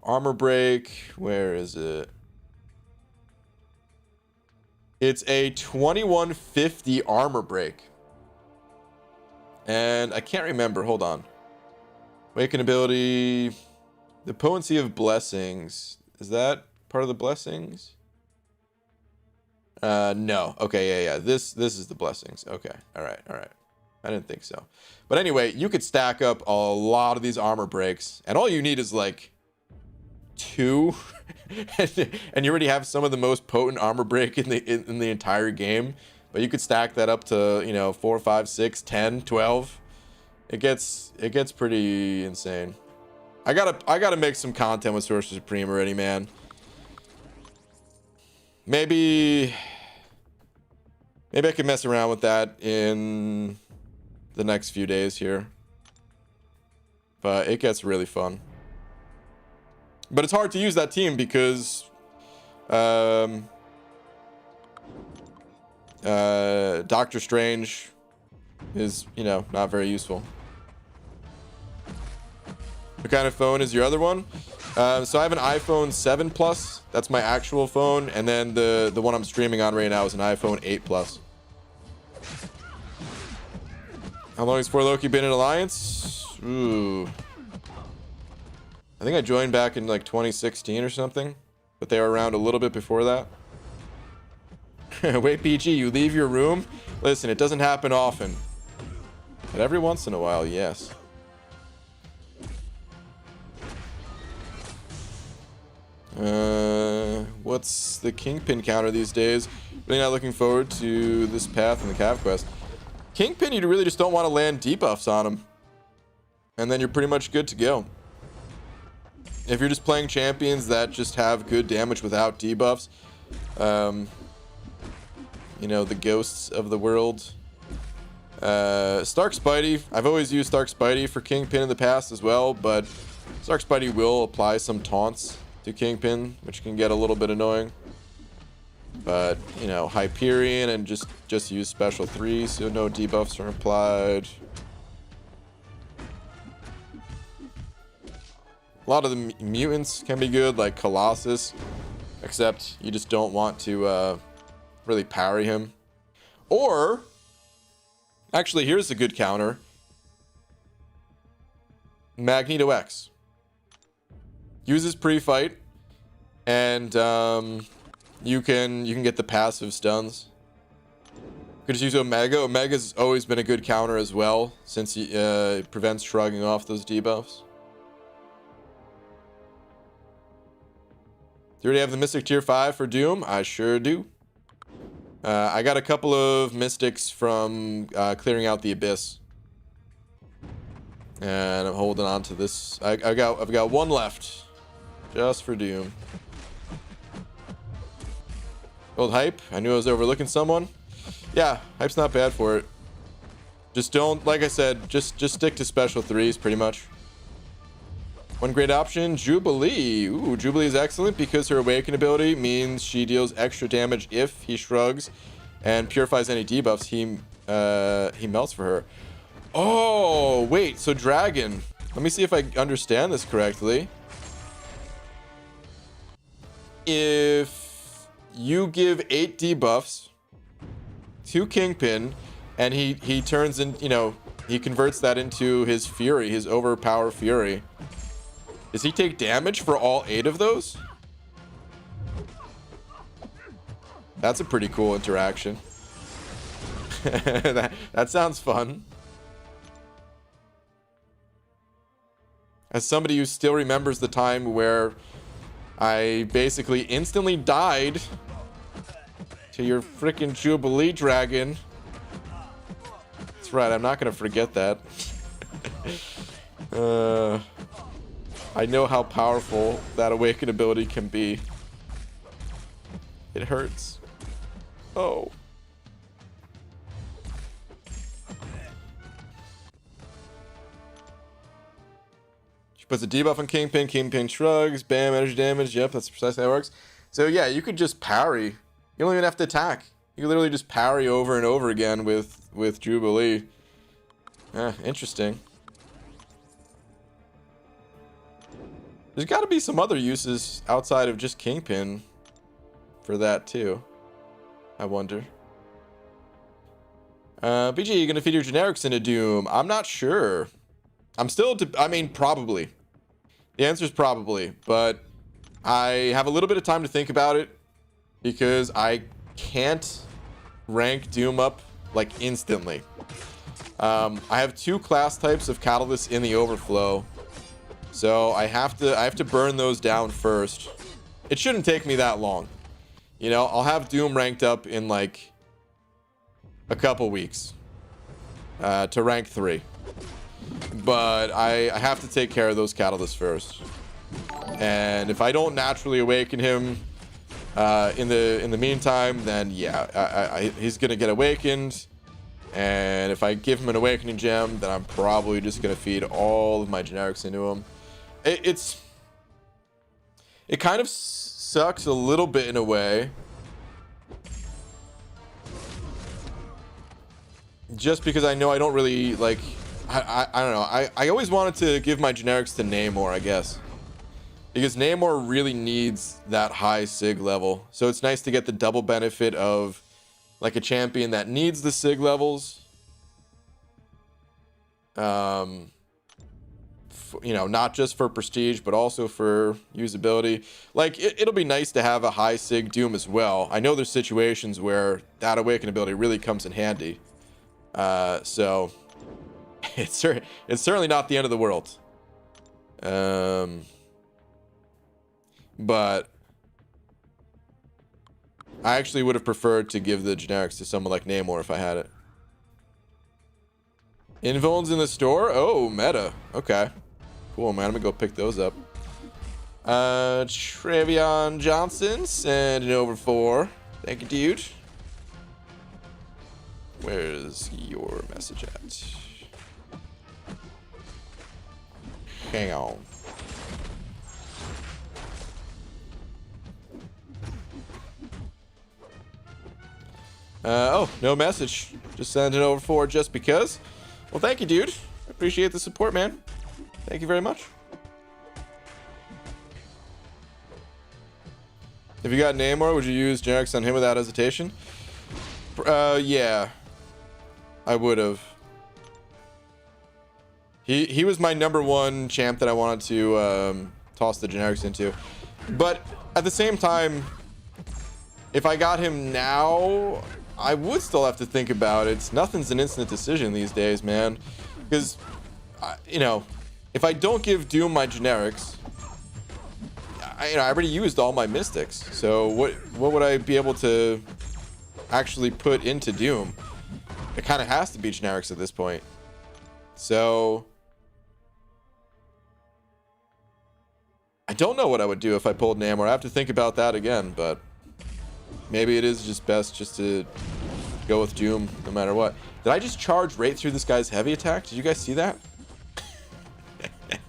Armor break, where is it? It's a 2150 armor break. And I can't remember, hold on. Awaken ability, the potency of blessings. Is that part of the blessings? No. Okay, yeah. This is the blessings. Okay. All right. I didn't think so. But anyway, you could stack up a lot of these armor breaks, and all you need is like 2 and you already have some of the most potent armor break in the entire game. But you could stack that up to, you know, 4, 5, 6, 10, 12. It gets pretty insane. I gotta make some content with Sorcerer Supreme already, man. Maybe I can mess around with that in the next few days here. But it gets really fun. But it's hard to use that team because Doctor Strange is, you know, not very useful. What kind of phone is your other one? So I have an iPhone 7 Plus. That's my actual phone. And then the one I'm streaming on right now is an iPhone 8 Plus. How long has 4Loki been in Alliance? Ooh. I think I joined back in like 2016 or something. But they were around a little bit before that. Wait, PG, you leave your room? Listen, it doesn't happen often. But every once in a while, yes. What's the Kingpin counter these days? Really not looking forward to this path in the Cav quest. Kingpin, you really just don't want to land debuffs on him. And then you're pretty much good to go. If you're just playing champions that just have good damage without debuffs, you know, the ghosts of the world. Stark Spidey. I've always used Stark Spidey for Kingpin in the past as well, but Stark Spidey will apply some taunts to Kingpin, which can get a little bit annoying. But, you know, Hyperion and just use special 3, so no debuffs are applied. A lot of the mutants can be good, like Colossus, except you just don't want to really parry him. Or, actually, here's a good counter. Magneto X. Uses pre-fight, and you can get the passive stuns. Could just use Omega. Omega's always been a good counter as well, since he prevents shrugging off those debuffs. Do you already have the Mystic Tier 5 for Doom? I sure do. I got a couple of Mystics from clearing out the Abyss. And I'm holding on to this. I've got one left. Just for Doom. Old Hype. I knew I was overlooking someone. Yeah, Hype's not bad for it. Just don't, like I said, just stick to special 3s pretty much. One great option, Jubilee. Ooh, Jubilee is excellent because her Awaken ability means she deals extra damage if he shrugs and purifies any debuffs he melts for her. Oh, wait, so Dragon. Let me see if I understand this correctly. If you give 8 debuffs to Kingpin and he turns in, you know, he converts that into his Fury, his overpower Fury. Does he take damage for all 8 of those? That's a pretty cool interaction. that sounds fun. As somebody who still remembers the time where I basically instantly died to your freaking Jubilee Dragon. That's right, I'm not gonna forget that. I know how powerful that Awaken ability can be. It hurts. Oh. Puts a debuff on Kingpin. Kingpin shrugs. Bam, energy damage. Yep, that's precisely how it works. So yeah, you could just parry. You don't even have to attack. You literally just parry over and over again with Jubilee. Interesting. There's got to be some other uses outside of just Kingpin for that too. I wonder. BG, you gonna feed your generics into Doom? I'm not sure. I mean, probably. The answer is probably, but I have a little bit of time to think about it because I can't rank Doom up like instantly. I have 2 class types of catalysts in the overflow, so I have to burn those down first. It shouldn't take me that long. You know, I'll have Doom ranked up in like a couple weeks to rank 3. But I have to take care of those catalysts first. And if I don't naturally awaken him in the meantime, then yeah, he's gonna get awakened. And if I give him an awakening gem, then I'm probably just gonna feed all of my generics into him. It kind of sucks a little bit in a way, just because I know I don't really like. I don't know. I always wanted to give my generics to Namor, I guess, because Namor really needs that high sig level. So it's nice to get the double benefit of like a champion that needs the sig levels. You know, not just for prestige, but also for usability. Like it'll be nice to have a high sig Doom as well. I know there's situations where that awaken ability really comes in handy. So it's certainly not the end of the world. But I actually would have preferred to give the generics to someone like Namor if I had it. Invones in the store? Oh, meta. Okay. Cool, man. I'm gonna go pick those up. Trevion Johnson, sending over 4. Thank you, dude. Where's your message at? Hang on. Oh, no message. Just sending over 4 just because. Well, thank you, dude. Appreciate the support, man. Thank you very much. If you got Namor, would you use generics on him without hesitation? Yeah. I would have. He was my #1 champ that I wanted to toss the generics into. But at the same time, if I got him now, I would still have to think about it. Nothing's an instant decision these days, man. Because, you know, if I don't give Doom my generics, I already used all my mystics. So what would I be able to actually put into Doom? It kind of has to be generics at this point. So I don't know what I would do if I pulled Namor. I have to think about that again, but maybe it is just best just to go with Doom no matter what. Did I just charge right through this guy's heavy attack? Did you guys see that?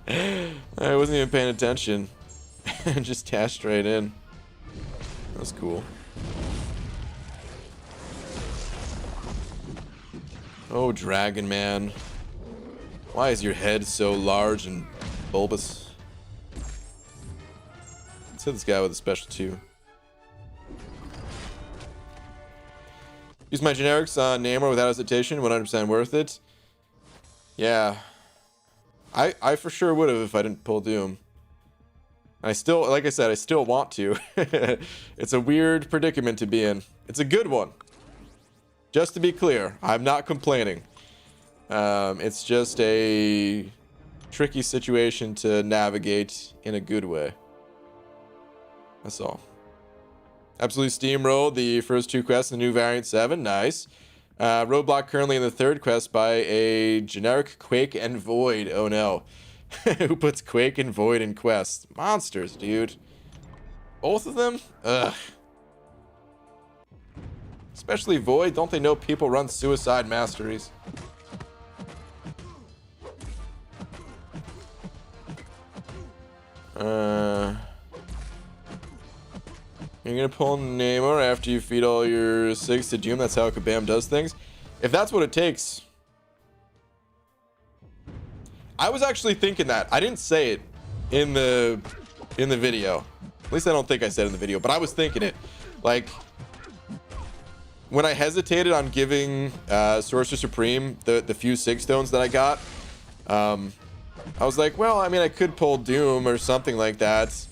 I wasn't even paying attention. Just dashed straight in. That's cool. Oh, Dragon Man. Why is your head so large and bulbous? Let's hit this guy with a special 2. Use my generics on Namor without hesitation. 100% worth it. Yeah. I for sure would have if I didn't pull Doom. I still, like I said, I still want to. It's a weird predicament to be in. It's a good one. Just to be clear, I'm not complaining. It's just a tricky situation to navigate in a good way. That's all. Absolutely steamrolled the first 2 quests in the new variant 7. Nice. Roadblock currently in the 3rd quest by a generic Quake and Void. Oh no. Who puts Quake and Void in quests? Monsters, dude. Both of them? Ugh. Especially Void. Don't they know people run suicide masteries? You're gonna pull Namor after you feed all your 6 to Doom. That's how Kabam does things. If that's what it takes. I was actually thinking that. I didn't say it in the video. At least I don't think I said it in the video, but I was thinking it. Like, when I hesitated on giving Sorcerer Supreme the few 6 stones that I got, I was like, well, I mean, I could pull Doom or something like that.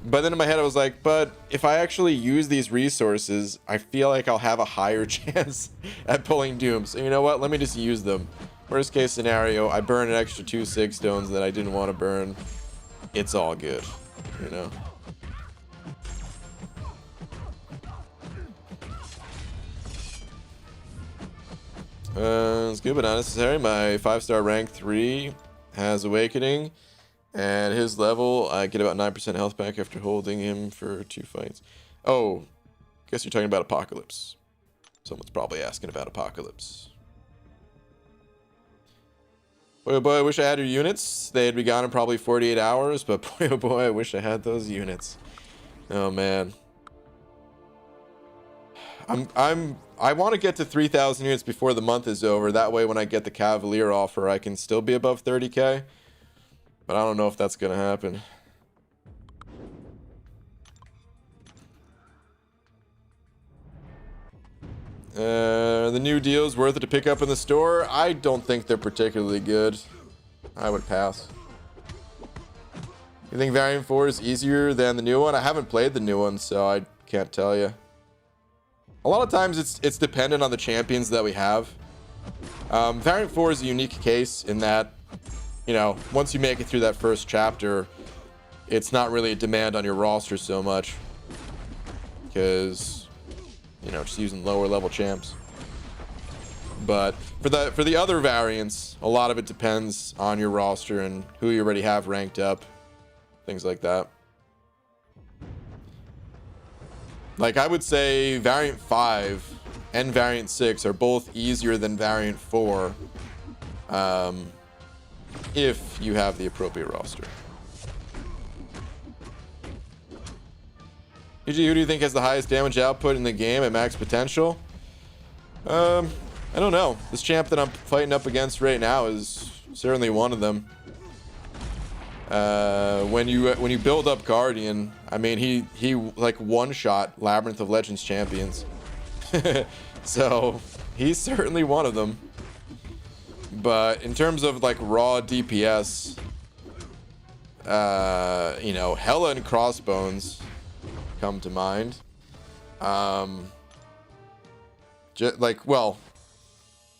But then in my head, I was like, but if I actually use these resources, I feel like I'll have a higher chance at pulling Doom. So you know what? Let me just use them. Worst case scenario, I burn an extra 2 6 stones that I didn't want to burn. It's all good, you know? It's good but not necessary. My 5-star rank 3 has Awakening. And his level, I get about 9% health back after holding him for 2 fights. Oh, guess you're talking about Apocalypse. Someone's probably asking about Apocalypse. Boy, oh boy, I wish I had your units. They'd be gone in probably 48 hours, but boy, oh boy, I wish I had those units. Oh, man. I want to get to 3,000 units before the month is over. That way, when I get the Cavalier offer, I can still be above 30k. But I don't know if that's going to happen. The new deals worth it to pick up in the store? I don't think they're particularly good. I would pass. You think Variant 4 is easier than the new one? I haven't played the new one, so I can't tell you. A lot of times it's dependent on the champions that we have. Variant 4 is a unique case in that, you know, once you make it through that first chapter, it's not really a demand on your roster so much. Because, you know, just using lower level champs. But for the other variants, a lot of it depends on your roster and who you already have ranked up. Things like that. Like, I would say Variant 5 and Variant 6 are both easier than Variant 4. If you have the appropriate roster. UG, who do you think has the highest damage output in the game at max potential? I don't know. This champ that I'm fighting up against right now is certainly one of them. When you build up Guardian, I mean, he like one-shot Labyrinth of Legends champions. So he's certainly one of them. But in terms of like raw DPS, you know, Hela and Crossbones come to mind. Like, well,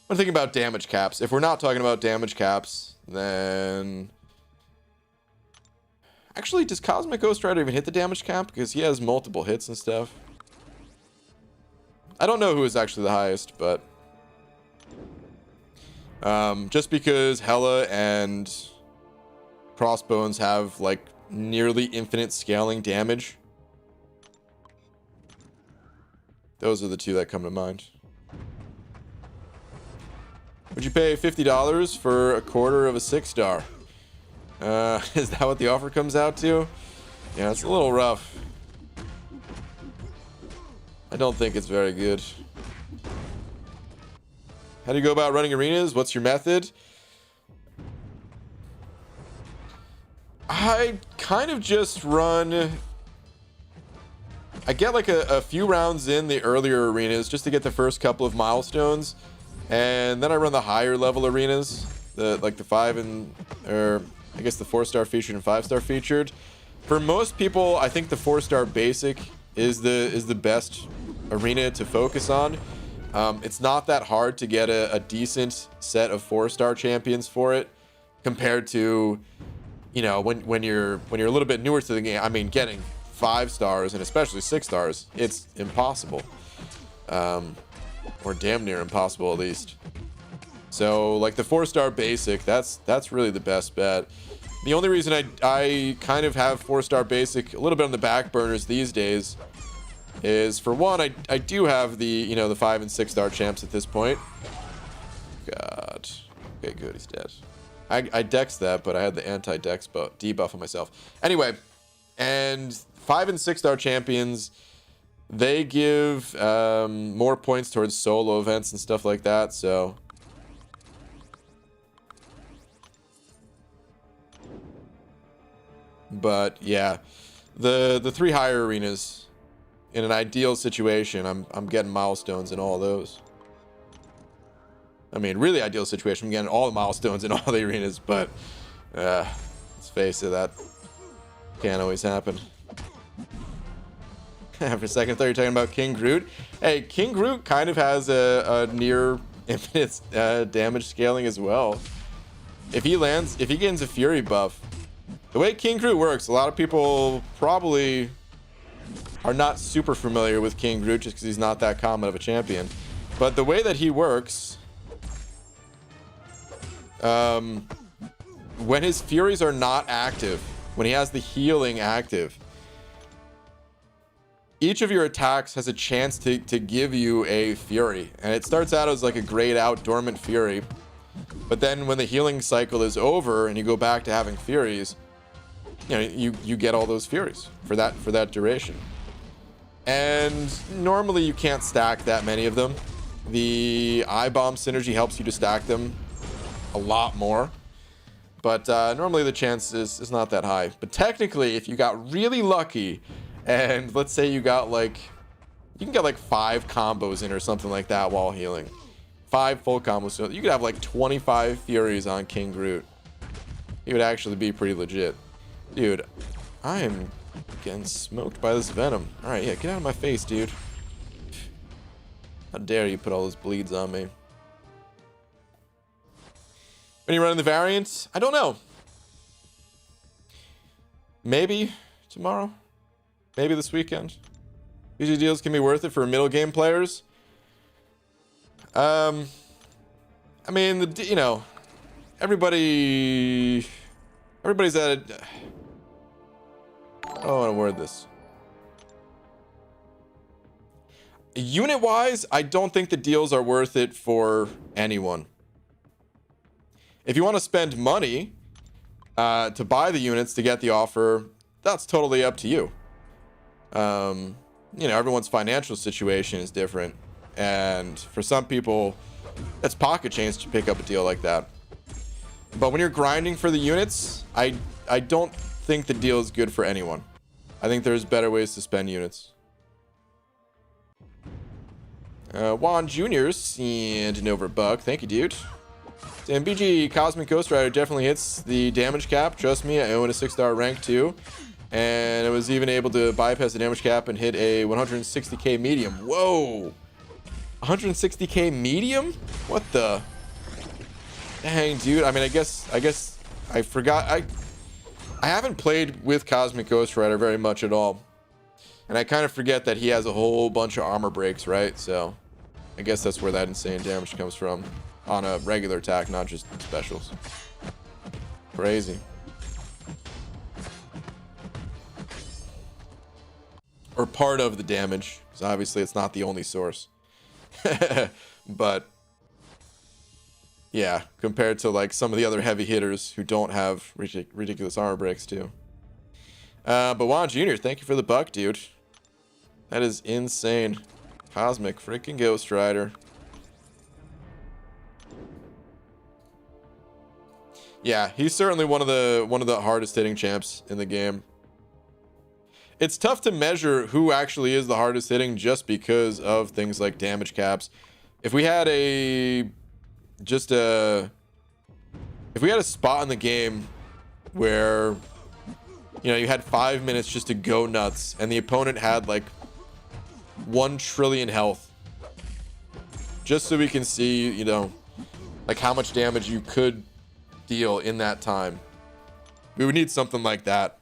I'm thinking about damage caps. If we're not talking about damage caps, then actually, does Cosmic Ghost Rider even hit the damage cap? Because he has multiple hits and stuff. I don't know who is actually the highest, but just because Hela and Crossbones have like nearly infinite scaling damage, those are the two that come to mind. Would you pay $50 for a quarter of a 6-star? Is that what the offer comes out to? Yeah, it's a little rough. I don't think it's very good. How do you go about running arenas? What's your method? I kind of just run... I get like a few rounds in the earlier arenas just to get the first couple of milestones. And then I run the higher level arenas. Like the 5 and... or I guess the 4-star featured and 5-star featured. For most people, I think the 4-star basic is the best arena to focus on. It's not that hard to get a decent set of 4-star champions for it, compared to, you know, when you're a little bit newer to the game. I mean, getting 5 stars and especially 6 stars, it's impossible, or damn near impossible at least. So like the 4-star basic, that's really the best bet. The only reason I kind of have 4-star basic a little bit on the back burners these days is, for one, I do have the, you know, the 5 and 6-star champs at this point. God. Okay, good, he's dead. I dexed that, but I had the anti-dex debuff on myself. Anyway, and 5 and 6 star champions, they give more points towards solo events and stuff like that, so... But yeah, the 3 higher arenas, in an ideal situation, I'm getting milestones in all those. I mean, really ideal situation, I'm getting all the milestones in all the arenas, but let's face it, that can't always happen. For a second, I thought you were talking about King Groot. Hey, King Groot kind of has a near infinite damage scaling as well. If he gains a Fury buff, the way King Groot works, a lot of people probably are not super familiar with King Groot just because he's not that common of a champion. But the way that he works, when his Furies are not active, when he has the healing active, each of your attacks has a chance to give you a Fury. And it starts out as like a grayed out dormant Fury. But then when the healing cycle is over and you go back to having Furies, you know, you get all those Furies for that duration. And normally you can't stack that many of them. The Eye Bomb synergy helps you to stack them a lot more. But normally the chance is not that high. But technically, if you got really lucky, and let's say you got like, you can get like 5 combos in or something like that while healing. 5 full combos. So you could have like 25 Furies on King Groot. He would actually be pretty legit. Dude, I am getting smoked by this venom. Alright, yeah, get out of my face, dude. How dare you put all those bleeds on me. When you running the variants? I don't know. Maybe tomorrow. Maybe this weekend. BG deals can be worth it for middle game players. I mean, you know, everybody's at it. I don't want to word this. Unit wise, I don't think the deals are worth it for anyone. If you want to spend money to buy the units to get the offer, that's totally up to you. You know, everyone's financial situation is different, and for some people, it's pocket change to pick up a deal like that. But when you're grinding for the units, I don't think the deal is good for anyone. I think there's better ways to spend units. Juan Jr.'s and an overbuck. Thank you, dude. And BG Cosmic Ghost Rider definitely hits the damage cap. Trust me, I own a 6-star rank too. And I was even able to bypass the damage cap and hit a 160k medium. Whoa! 160k medium? What the? Dang, dude. I mean, I guess I forgot. I haven't played with Cosmic Ghost Rider very much at all. And I kind of forget that he has a whole bunch of armor breaks, right? So I guess that's where that insane damage comes from. On a regular attack, not just specials. Crazy. Or part of the damage, because obviously it's not the only source. But yeah, compared to like some of the other heavy hitters who don't have ridiculous armor breaks too. But Juan Jr., thank you for the buck, dude. That is insane. Cosmic freaking Ghost Rider. Yeah, he's certainly one of the hardest hitting champs in the game. It's tough to measure who actually is the hardest hitting just because of things like damage caps. If we had a spot in the game where, you know, you had 5 minutes just to go nuts and the opponent had like 1 trillion health, just so we can see, you know, like how much damage you could deal in that time. We would need something like that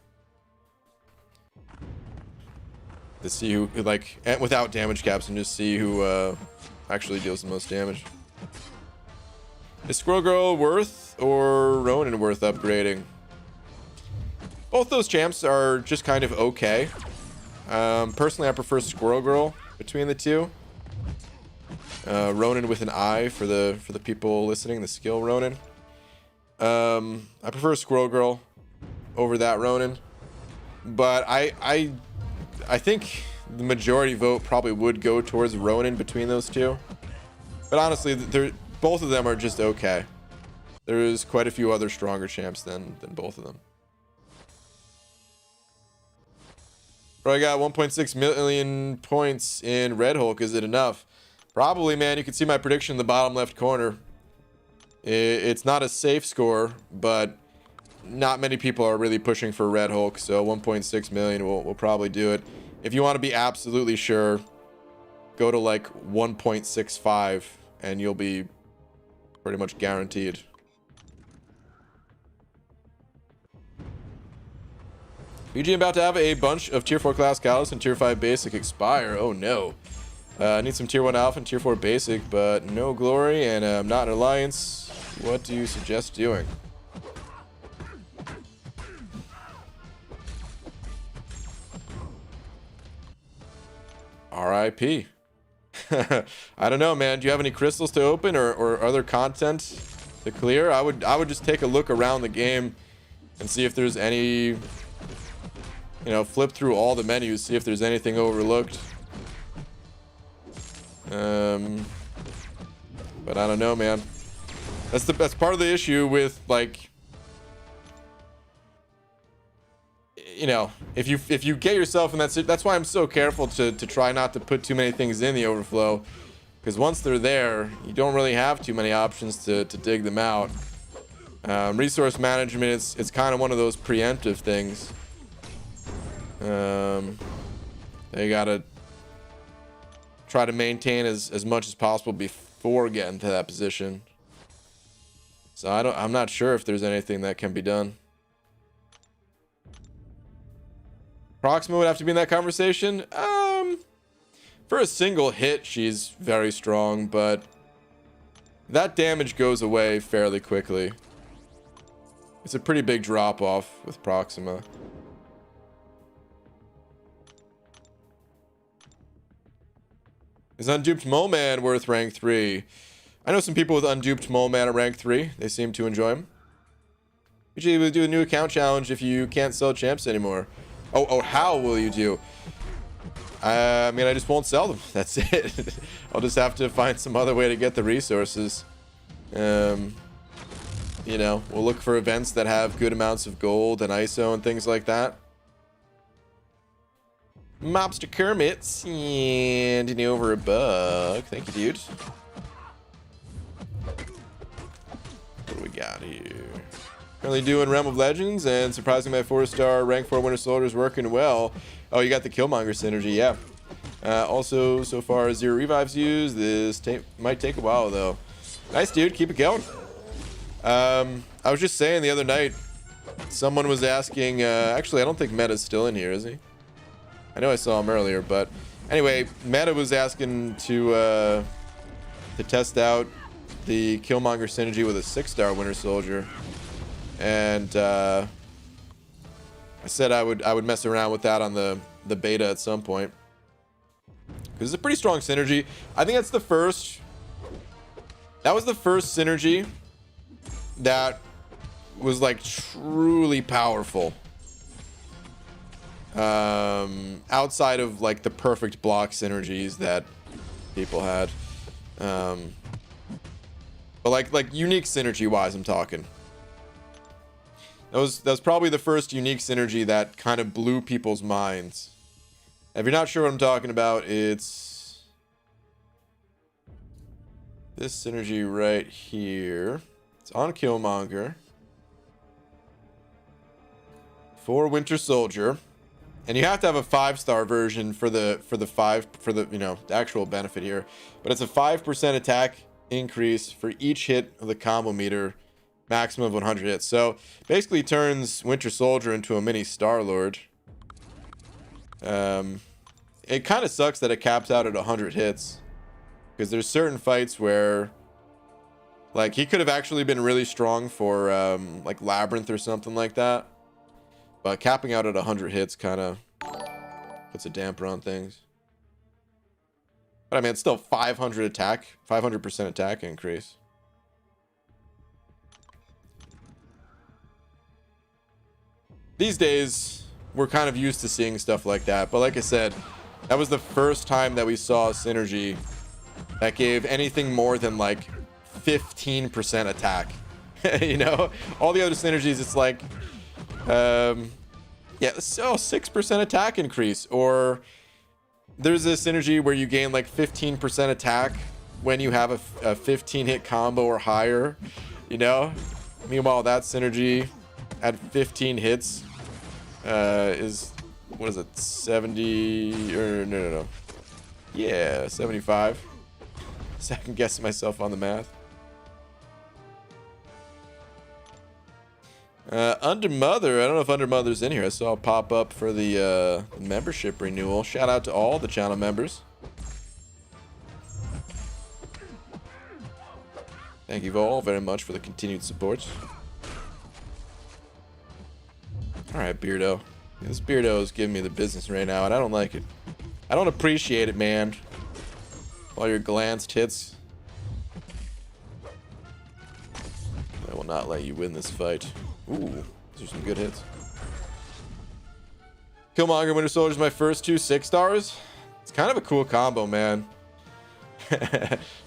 to see who, like, without damage caps, and just see who actually deals the most damage. Is Squirrel Girl worth or Ronin worth upgrading? Both those champs are just kind of okay. Personally, I prefer Squirrel Girl between the two. Ronin with an I for the people listening, the skill Ronin. I prefer Squirrel Girl over that Ronin, but I think the majority vote probably would go towards Ronin between those two. But honestly, both of them are just okay. There's quite a few other stronger champs than both of them. Bro, I got 1.6 million points in Red Hulk. Is it enough? Probably, man. You can see my prediction in the bottom left corner. It's not a safe score, but not many people are really pushing for Red Hulk, so 1.6 million will probably do it. If you want to be absolutely sure, go to like 1.65 and you'll be pretty much guaranteed. BG about to have a bunch of tier 4 class catalysts and tier 5 basic expire. Oh no. I need some tier 1 alpha and tier 4 basic, but no glory, and I'm not in alliance. What do you suggest doing? RIP. I don't know, man. Do you have any crystals to open or other content to clear? I would just take a look around the game and see if there's any, you know, flip through all the menus, see if there's anything overlooked. But I don't know, man. That's part of the issue with, like, you know, if you get yourself in that's why I'm so careful to try not to put too many things in the overflow, because once they're there, you don't really have too many options to dig them out. Resource management, it's kind of one of those preemptive things. You gotta try to maintain as much as possible before getting to that position. So I'm not sure if there's anything that can be done. Proxima would have to be in that conversation. For a single hit, she's very strong, but that damage goes away fairly quickly. It's a pretty big drop off with Proxima. Is Unduped Mole Man worth rank 3? I know some people with Unduped Mole Man at rank 3. They seem to enjoy him. Usually we'll do a new account challenge if you can't sell champs anymore. Oh, how will you do? I mean, I just won't sell them. That's it. I'll just have to find some other way to get the resources. You know, we'll look for events that have good amounts of gold and ISO and things like that. Mobster Kermit sending over a bug. Thank you, dude. What do we got here? Currently doing Realm of Legends, and surprisingly my 4-star rank 4 Winter Soldier is working well. Oh, you got the Killmonger synergy, yeah. Also, so far 0 revives used. This might take a while though. Nice, dude. Keep it going. I was just saying the other night, someone was asking. Actually, I don't think Meta's still in here, is he? I know I saw him earlier, but anyway, Meta was asking to test out the Killmonger synergy with a 6-star Winter Soldier, and I said I would mess around with that on the beta at some point, because it's a pretty strong synergy. I think that's the first. That was the first synergy that was like truly powerful. Outside of like the perfect block synergies that people had, but like unique synergy wise, I'm talking. That was probably the first unique synergy that kind of blew people's minds. If you're not sure what I'm talking about, it's this synergy right here. It's on Killmonger for Winter Soldier. And you have to have a 5-star version for the you know, the actual benefit here. But it's a 5% attack increase for each hit of the combo meter, maximum of 100 hits. So basically turns Winter Soldier into a mini Star-Lord. It kind of sucks that it caps out at 100 hits, because there's certain fights where like he could have actually been really strong for like Labyrinth or something like that. But capping out at 100 hits kind of puts a damper on things. But I mean, it's still 500% attack increase. these days we're kind of used to seeing stuff like that. But like I said, that was the first time that we saw a synergy that gave anything more than like 15% attack. You know, all the other synergies, it's like, yeah, so 6% attack increase, or there's a synergy where you gain like 15% attack when you have a 15 hit combo or higher, you know. Meanwhile, that synergy at 15 hits is, what is it, 70 or no, yeah, 75. Second guessing myself on the math. Under Mother, I don't know if Under Mother's in here. I saw it pop up for the membership renewal. Shout out to all the channel members. Thank you all very much for the continued support. Alright, Beardo. This Beardo is giving me the business right now, and I don't like it. I don't appreciate it, man. All your glanced hits. I will not let you win this fight. Ooh, these are some good hits. Killmonger Winter Soldier is my first 2 6-stars. It's kind of a cool combo, man.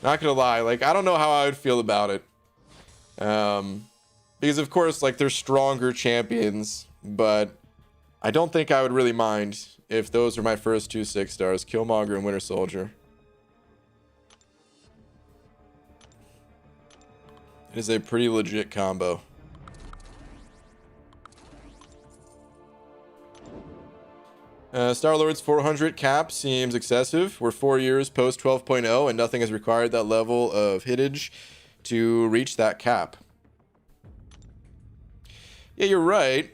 Not gonna lie, like, I don't know how I would feel about it. Because of course, like, they're stronger champions, but I don't think I would really mind if those were my first 2 6-stars, Killmonger and Winter Soldier. It is a pretty legit combo. Star-Lord's 400 cap seems excessive. We're 4 years post 12.0 and nothing has required that level of hittage to reach that cap. Yeah, you're right.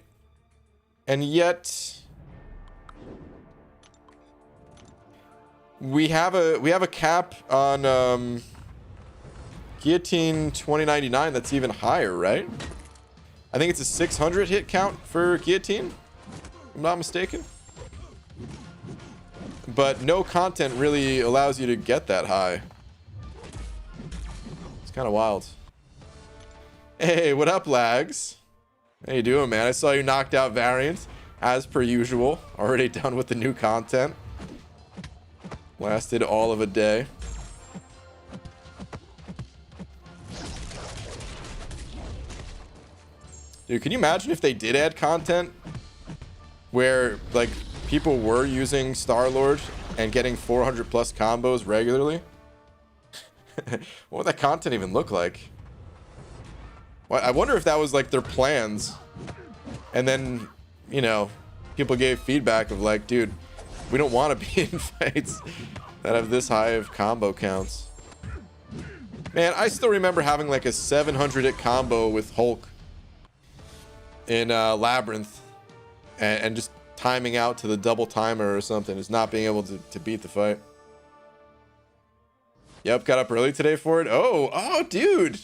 And yet we have a cap on Guillotine 2099 that's even higher, right? I think it's a 600 hit count for Guillotine, if I'm not mistaken. But no content really allows you to get that high. It's kind of wild. Hey, what up, Lags? How you doing, man? I saw you knocked out Variant, as per usual. Already done with the new content. Lasted all of a day. Dude, can you imagine if they did add content where, like, people were using Star-Lord and getting 400 plus combos regularly? What would that content even look like? Well, I wonder if that was like their plans, and then, you know, people gave feedback of like, dude, we don't want to be in fights that have this high of combo counts. Man, I still remember having like a 700 hit combo with Hulk in Labyrinth, and just timing out to the double timer or something, is not being able to beat the fight. Yep, got up early today for it. Oh, dude.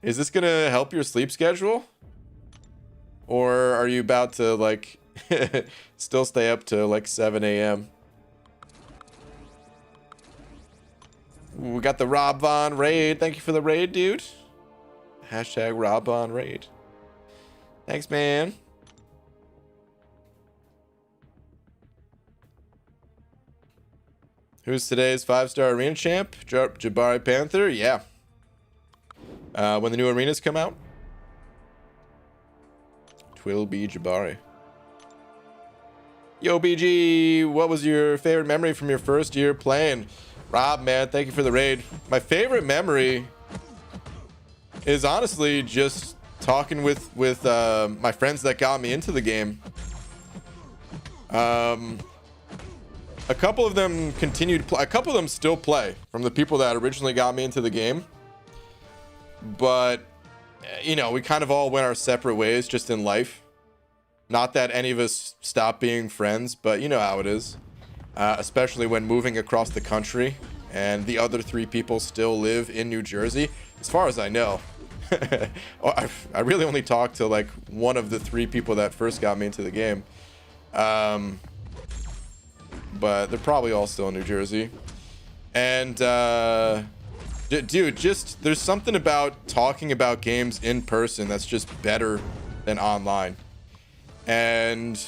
Is this gonna help your sleep schedule? Or are you about to, like, still stay up to like 7 a.m.? We got the Rob Von raid. Thank you for the raid, dude. Hashtag Rob Von raid. Thanks, man. Who's today's 5-star arena champ? Jabari Panther? Yeah. When the new arenas come out, twill be Jabari. Yo, BG, what was your favorite memory from your first year playing? Rob, man, thank you for the raid. My favorite memory is honestly just talking with my friends that got me into the game. A couple of them continued a couple of them still play, from the people that originally got me into the game. But, you know, we kind of all went our separate ways just in life. Not that any of us stopped being friends, but you know how it is. Especially when moving across the country and the other 3 people still live in New Jersey, as far as I know. I really only talked to like one of the 3 people that first got me into the game. But they're probably all still in New Jersey. And dude, just there's something about talking about games in person that's just better than online. And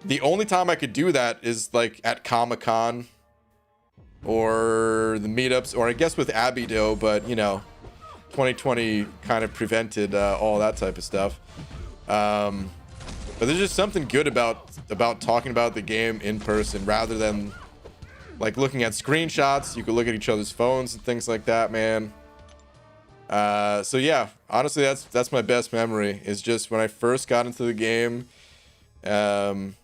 the only time I could do that is like at Comic-Con or the meetups, or I guess with Abido, but you know, 2020 kind of prevented all that type of stuff. But there's just something good about talking about the game in person rather than like looking at screenshots. You could look at each other's phones and things like that, man. So yeah, honestly, that's my best memory, is just when I first got into the game. And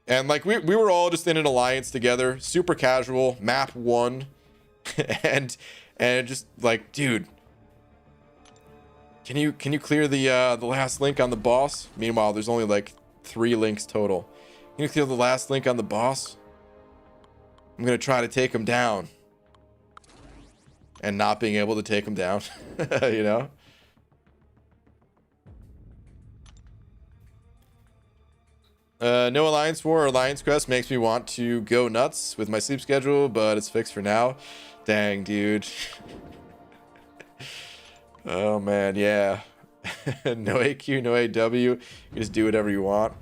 like we were all just in an alliance together, super casual, map 1. and just like, dude, can you clear the last link on the boss? Meanwhile, there's only like 3 links total. Can you clear the last link on the boss? I'm gonna try to take him down. And not being able to take him down. You know? No Alliance War or Alliance Quest makes me want to go nuts with my sleep schedule, but it's fixed for now. Dang, dude. Oh, man, yeah. No AQ, no AW. You just do whatever you want.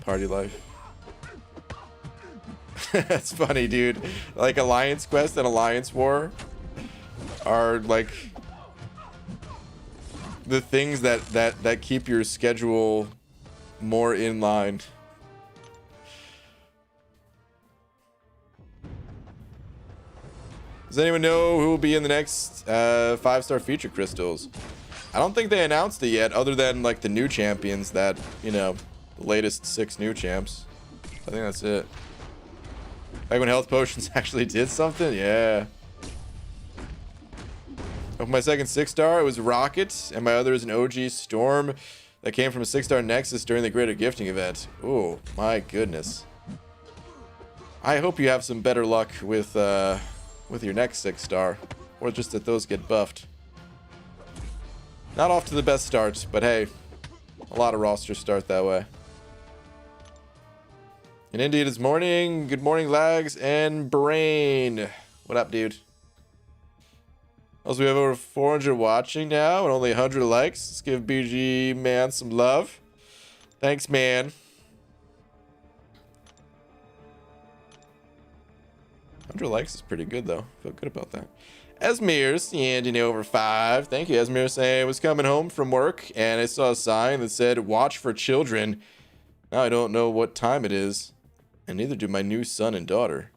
Party life. That's funny, dude. Like, Alliance Quest and Alliance War are, like, the things that keep your schedule more in line. Does anyone know who will be in the next 5-star feature crystals? I don't think they announced it yet, other than like the new champions that, you know, the latest 6 new champs. I think that's it. Back when health potions actually did something? Yeah. Oh, my second 6-star, it was Rocket, and my other is an OG Storm that came from a 6-star Nexus during the Greater Gifting event. Oh, my goodness. I hope you have some better luck with your next 6-star, or just that those get buffed. Not off to the best start, but hey, a lot of rosters start that way. And indeed, it's morning. Good morning, Lags and Brain. What up, dude? Also, we have over 400 watching now and only 100 likes. Let's give BG man some love. Thanks, man. 100 likes is pretty good, though. Feel good about that. Esmir, standing over 5. Thank you, Esmir, saying I was coming home from work and I saw a sign that said, "Watch for children." Now I don't know what time it is, and neither do my new son and daughter.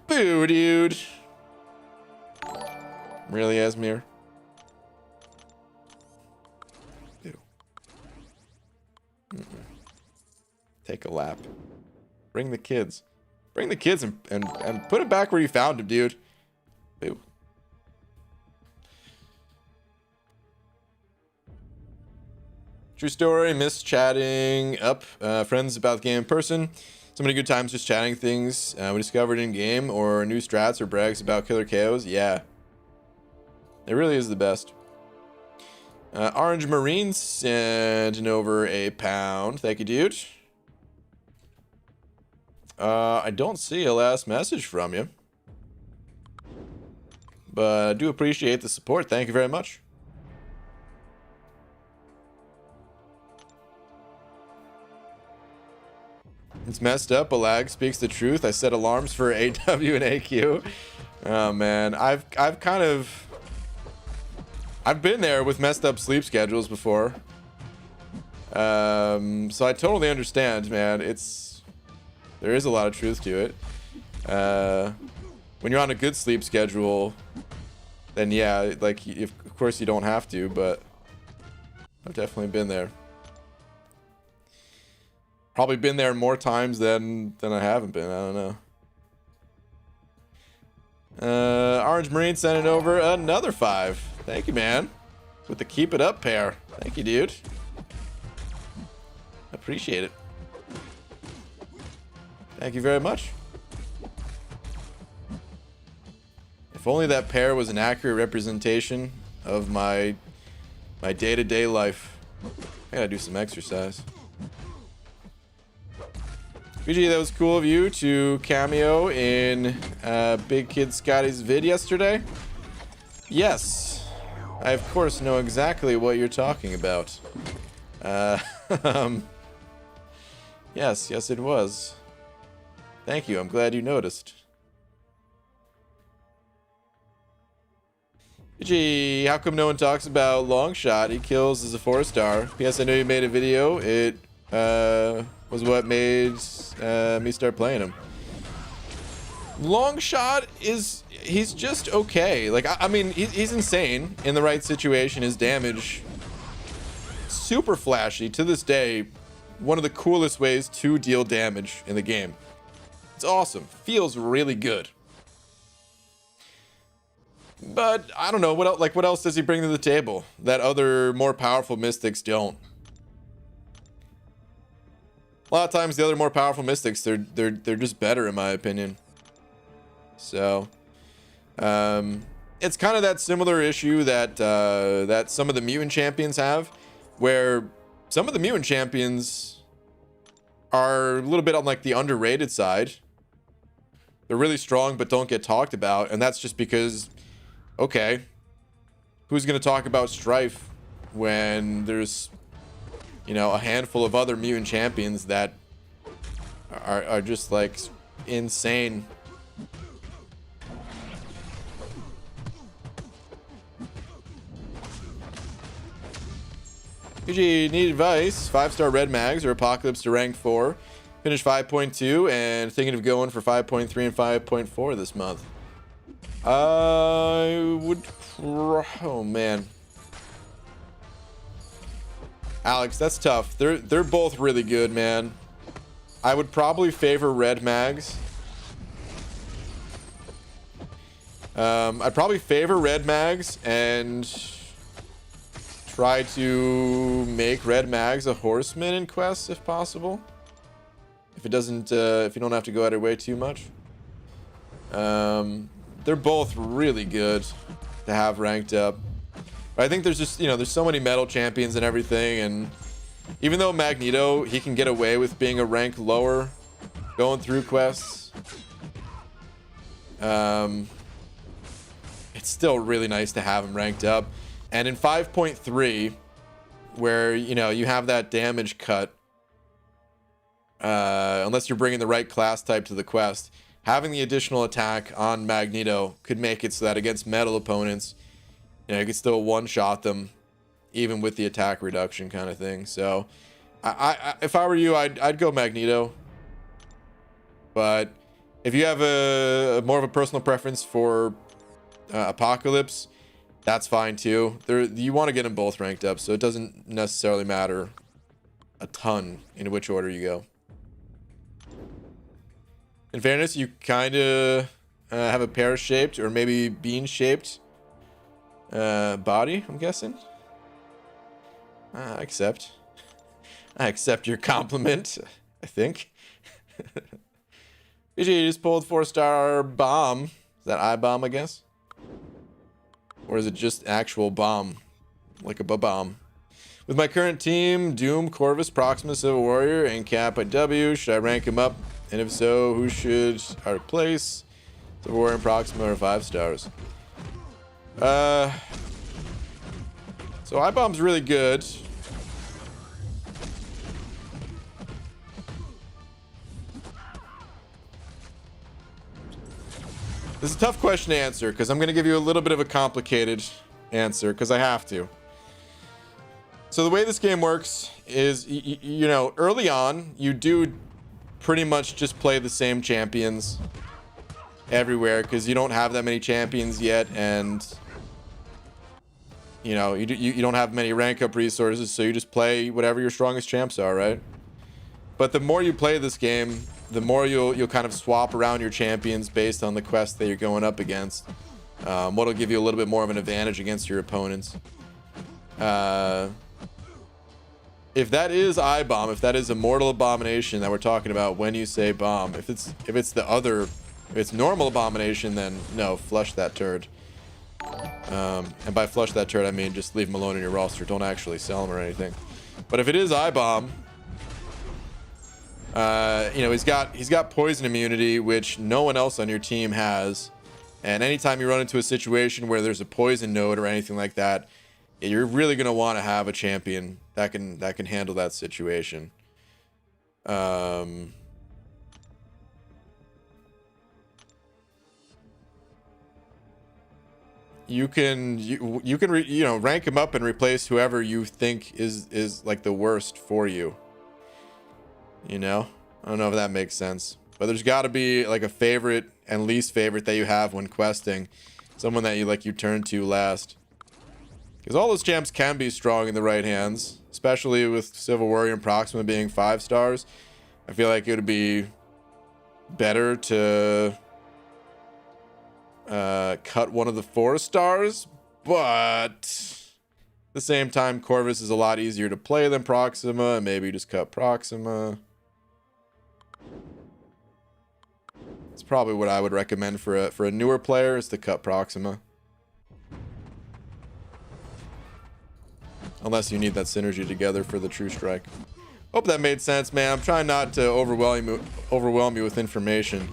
Boo, dude. Really, Esmir? Ew. Take a lap. Bring the kids. Bring the kids and put it back where you found them, dude. Boo. True story, miss chatting up friends about the game in person. So many good times just chatting things we discovered in game, or new strats or brags about killer KOs. Yeah, it really is the best. Orange Marine sent over £1. Thank you, dude. I don't see a last message from you, but I do appreciate the support. Thank you very much. It's messed up. A lag speaks the truth. I set alarms for AW and AQ. Oh man, I've been there with messed up sleep schedules before. So I totally understand, man. There is a lot of truth to it. When you're on a good sleep schedule, then yeah, like of course you don't have to, but I've definitely been there. Probably been there more times than I haven't been. I don't know. Orange Marine sending over another 5. Thank you, man. With the keep it up pair. Thank you, dude. Appreciate it. Thank you very much. If only that pair was an accurate representation of my day-to-day life. I gotta do some exercise. PG, that was cool of you to cameo in Big Kid Scotty's vid yesterday. Yes, I of course know exactly what you're talking about. Yes, it was. Thank you, I'm glad you noticed. PG, how come no one talks about Longshot? He kills as a 4-star. P.S. I know you made a video. It was what made me start playing him. Longshot he's just okay. Like, I mean, he's insane in the right situation. His damage, super flashy. To this day, one of the coolest ways to deal damage in the game. It's awesome. Feels really good. But I don't know what else does he bring to the table that other more powerful mystics don't? A lot of times the other more powerful mystics, they're just better in my opinion. So it's kind of that similar issue that that some of the mutant champions have, where some of the mutant champions are a little bit on like the underrated side. They're really strong but don't get talked about, and that's just because, okay, who's going to talk about Strife when there's, you know, a handful of other mutant champions that are just like insane. PG, need advice? 5-star red mags or Apocalypse to rank 4. Finish 5.2 and thinking of going for 5.3 and 5.4 this month. I would... Oh, man. Alex, that's tough. They're both really good, man. I would probably favor red mags. I'd probably favor red mags and try to make red mags a horseman in quests if possible. If it doesn't, if you don't have to go out of your way too much. They're both really good to have ranked up. But I think there's just, you know, there's so many metal champions and everything, and even though Magneto, he can get away with being a rank lower going through quests, it's still really nice to have him ranked up. And in 5.3, where, you know, you have that damage cut, unless you're bringing the right class type to the quest, having the additional attack on Magneto could make it so that against metal opponents, you know, you could still one-shot them, even with the attack reduction kind of thing. So, if I were you, I'd go Magneto. But if you have a more of a personal preference for Apocalypse, that's fine too. You want to get them both ranked up, so it doesn't necessarily matter a ton in which order you go. In fairness, you kind of have a pear-shaped or maybe bean-shaped body, I'm guessing. I accept your compliment, I think. BG just pulled 4-star bomb. Is that I-bomb, I guess? Or is it just actual bomb? Like a ba-bomb. With my current team, Doom, Corvus, Proxima, Civil Warrior, and Cap at W, should I rank him up? And if so, who should I replace? Civil Warrior and Proxima are 5 stars. So I-bomb's really good. This is a tough question to answer because I'm going to give you a little bit of a complicated answer because I have to. So the way this game works is, you know, early on, you do pretty much just play the same champions everywhere because you don't have that many champions yet, and you know, you don't have many rank up resources, so you just play whatever your strongest champs are, right? But the more you play this game, the more you'll kind of swap around your champions based on the quest that you're going up against. What'll give you a little bit more of an advantage against your opponents. If that is I-bomb, if that is a mortal abomination that we're talking about when you say bomb, if it's normal abomination, then no, flush that turd. And by flush that turd, I mean just leave him alone in your roster. Don't actually sell him or anything. But if it is I-bomb, You know, he's got poison immunity, which no one else on your team has. And anytime you run into a situation where there's a poison node or anything like that, you're really gonna want to have a champion that can handle that situation. You can rank him up and replace whoever you think is like the worst for you. You know, I don't know if that makes sense, but there's got to be like a favorite and least favorite that you have when questing, someone that you turn to last. Because all those champs can be strong in the right hands, especially with Civil Warrior and Proxima being 5 stars. I feel like it would be better to cut one of the 4 stars, but at the same time, Corvus is a lot easier to play than Proxima, and maybe just cut Proxima. It's probably what I would recommend for a newer player, is to cut Proxima. Unless you need that synergy together for the True Strike. Hope that made sense, man. I'm trying not to overwhelm you with information,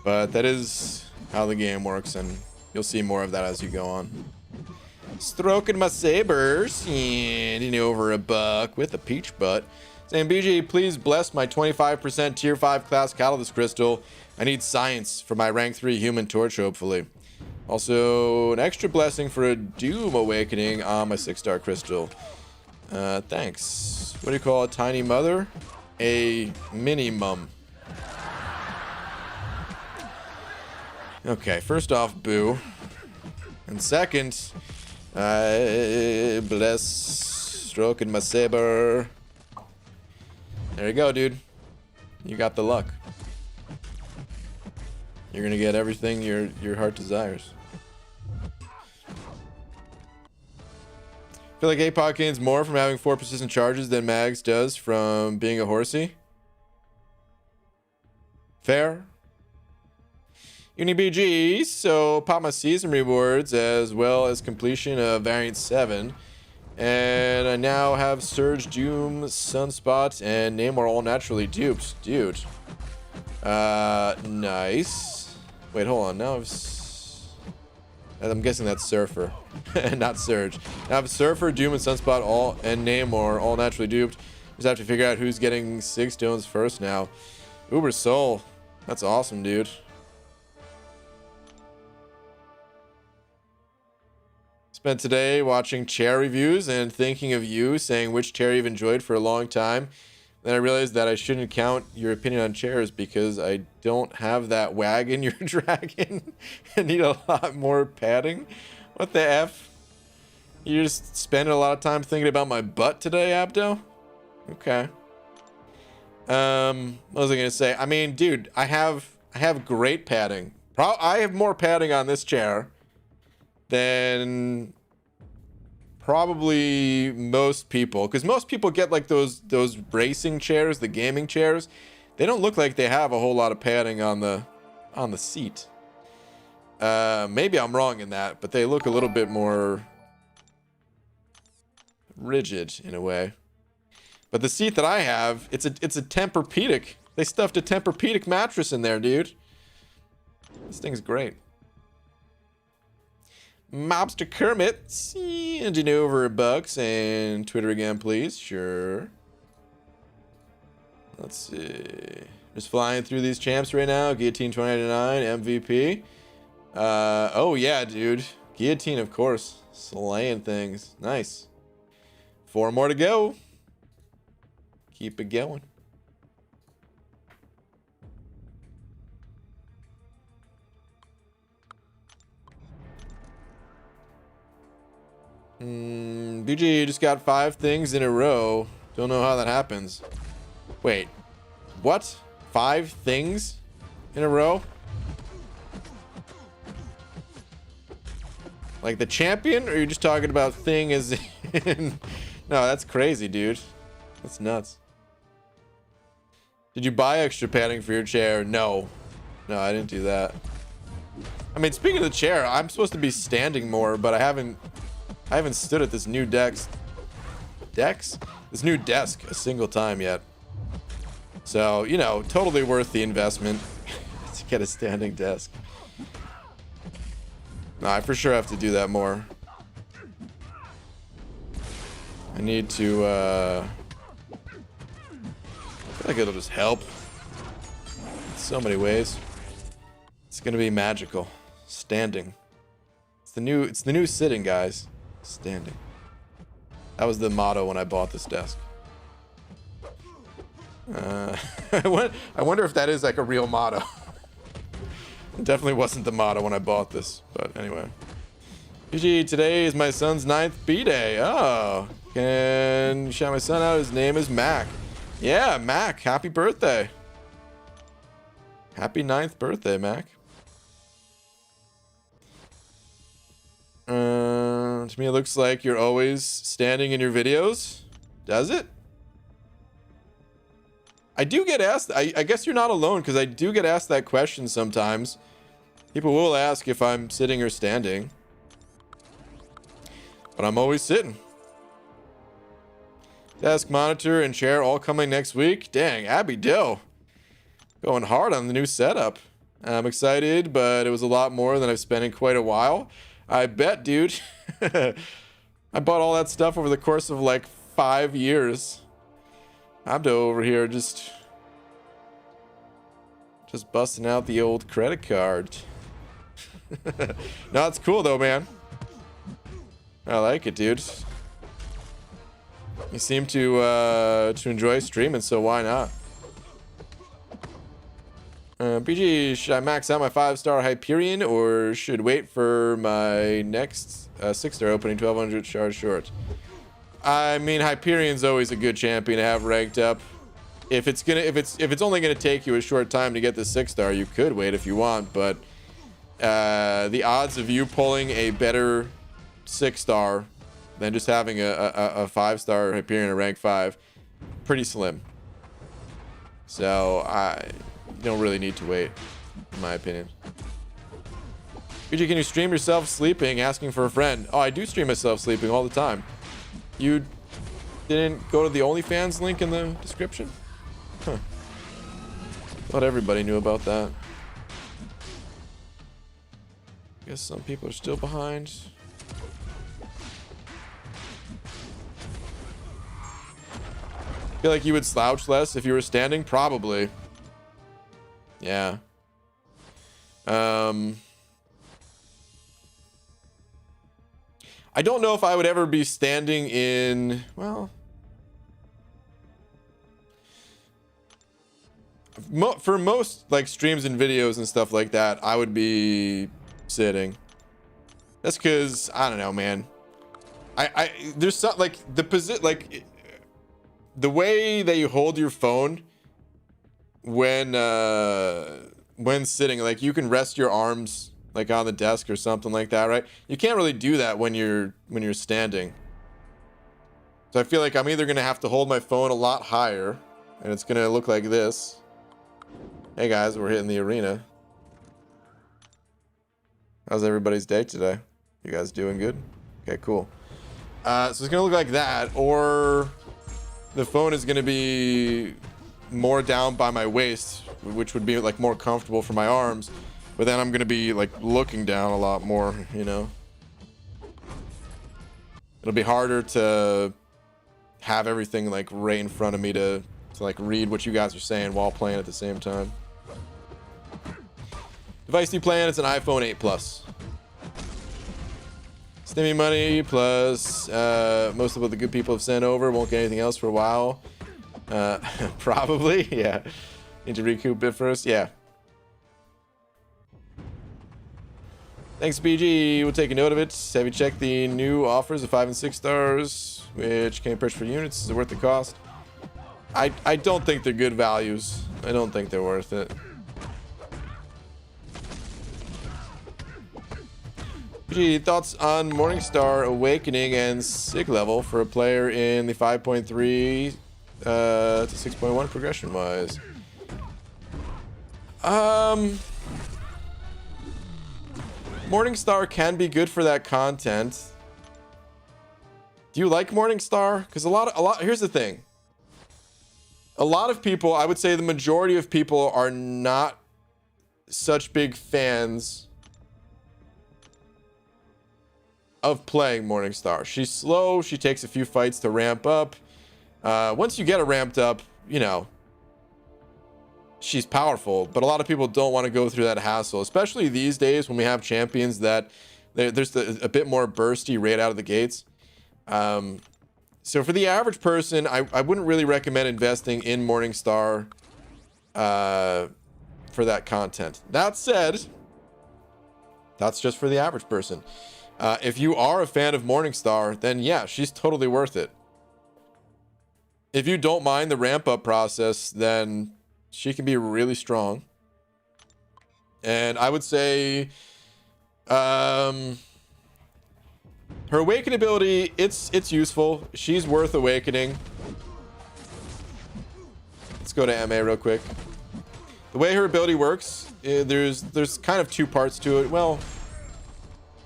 but that is how the game works, and you'll see more of that as you go on. Stroking my sabers, handing over a buck with a peach butt. Saying, BG, please bless my 25% tier 5 class catalyst crystal. I need science for my rank 3 human torch, hopefully. Also, an extra blessing for a Doom Awakening on my 6-star crystal. Thanks. What do you call a tiny mother? A mini mum. Okay, first off, boo. And second, I bless stroking my saber. There you go, dude. You got the luck. You're gonna get everything your heart desires. I feel like APOC gains more from having 4 persistent charges than Mags does from being a horsey. Fair. UniBG, so pop my season rewards as well as completion of Variant 7. And I now have Surge, Doom, Sunspot, and Namor all naturally duped. Dude. Nice. Wait, hold on. Now I'm guessing that's Surfer, not Surge. Now I have Surfer, Doom, and Sunspot all, and Namor all naturally duped. Just have to figure out who's getting 6 stones first now. Uber Soul. That's awesome, dude. Spent today watching chair reviews and thinking of you, saying which chair you've enjoyed for a long time. Then I realized that I shouldn't count your opinion on chairs because I don't have that wagon you're dragging. I need a lot more padding. What the F? You just spending a lot of time thinking about my butt today, Abdo? Okay. What was I gonna say? I mean, dude, I have great padding. I have more padding on this chair than probably most people, because most people get like those racing chairs, the gaming chairs. They don't look like they have a whole lot of padding on the seat. Maybe I'm wrong in that, but they look a little bit more rigid in a way. But the seat that I have, it's a Tempur-Pedic. They stuffed a Tempur-Pedic mattress in there, dude. This thing's great. Mobster Kermit, sending over $1 and Twitter again, please. Sure. Let's see. Just flying through these champs right now. Guillotine 2099, MVP. Oh yeah, dude. Guillotine, of course. Slaying things. Nice. 4 more to go. Keep it going. BG just got 5 things in a row. Don't know how that happens. Wait, what? 5 things in a row? Like the champion, or are you just talking about thing as in... No, that's crazy, dude. That's nuts. Did you buy extra padding for your chair? No. No, I didn't do that. I mean, speaking of the chair, I'm supposed to be standing more, but I haven't stood at this new desk a single time yet. So, you know, totally worth the investment to get a standing desk. No, I for sure have to do that more. I need to, I feel like it'll just help in so many ways. It's gonna be magical. Standing. It's the new sitting, guys. Standing. That was the motto when I bought this desk. I wonder if that is like a real motto. It definitely wasn't the motto when I bought this, but anyway. GG, today is my son's 9th B-Day. Oh, can you shout my son out? His name is Mac. Yeah, Mac, happy birthday. Happy 9th birthday, Mac. To me, it looks like you're always standing in your videos. Does it? I do get asked, I guess you're not alone, because I do get asked that question sometimes. People will ask if I'm sitting or standing. But I'm always sitting. Desk, monitor, and chair all coming next week. Dang, Abby Dill. Going hard on the new setup. I'm excited, but it was a lot more than I've spent in quite a while. I bet, dude. I bought all that stuff over the course of like 5 years. Abdo over here just busting out the old credit card. No, it's cool though, man. I like it, dude. You seem to enjoy streaming, so why not? BG, should I max out my 5-star Hyperion or should wait for my next 6-star opening 1200 shards short? I mean, Hyperion's always a good champion to have ranked up. If it's only gonna take you a short time to get the 6-star, you could wait if you want, but the odds of you pulling a better 6-star than just having a 5-star Hyperion at rank 5, pretty slim. So you don't really need to wait, in my opinion. BG, can you stream yourself sleeping, asking for a friend? Oh, I do stream myself sleeping all the time. You didn't go to the OnlyFans link in the description? Huh. Thought everybody knew about that. Guess some people are still behind. Feel like you would slouch less if you were standing? Probably. Yeah. I don't know if I would ever be standing in, well, for most like streams and videos and stuff like that, I would be sitting. That's because I don't know, man. There's some like the position, like the way that you hold your phone when sitting, like you can rest your arms like on the desk or something like that, right? You can't really do that when you're standing. So I feel like I'm either gonna have to hold my phone a lot higher and it's gonna look like this. Hey guys, we're hitting the arena. How's everybody's day today? You guys doing good? Okay, cool. So it's gonna look like that, or the phone is gonna be more down by my waist, which would be like more comfortable for my arms, but then I'm gonna be like looking down a lot more, you know. It'll be harder to have everything like right in front of me to like read what you guys are saying while playing at the same time. Device you playing? It's an iPhone 8 Plus. Stimmy money plus most of what the good people have sent over. Won't get anything else for a while. Probably, yeah. Need to recoup bit first, yeah. Thanks, BG. We'll take a note of it. Have you checked the new offers of 5 and 6 stars, which can purchase for units? Is it worth the cost? I don't think they're good values. I don't think they're worth it. BG, thoughts on Morningstar Awakening and Sig level for a player in the 5.3 to 6.1 progression wise? Morningstar can be good for that content. Do you like Morningstar? Because a lot here's the thing. a lot of people, I would say the majority of people, are not such big fans of playing Morningstar. She's slow. She takes a few fights to ramp up. Once you get her ramped up, you know, she's powerful, but a lot of people don't want to go through that hassle, especially these days when we have champions that there's a bit more bursty right out of the gates. So for the average person, I wouldn't really recommend investing in Morningstar for that content. That said, that's just for the average person. If you are a fan of Morningstar, then yeah, she's totally worth it. If you don't mind the ramp up process, then she can be really strong. And I would say her awaken ability, it's useful. She's worth awakening. Let's go to MA real quick. The way her ability works, there's kind of two parts to it. Well,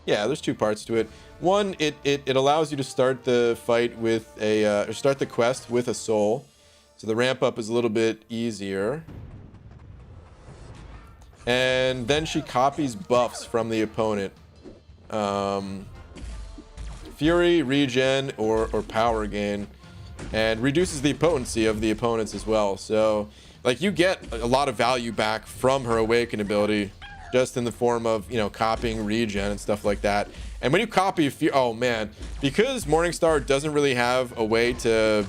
yeah, there's two parts to it. One, it allows you to start the fight with or start the quest with a soul. So the ramp up is a little bit easier. And then she copies buffs from the opponent. Fury, regen, or power gain. And reduces the potency of the opponents as well. So, like, you get a lot of value back from her awaken ability, just in the form of, you know, copying regen and stuff like that. And when you copy oh man, because Morningstar doesn't really have a way to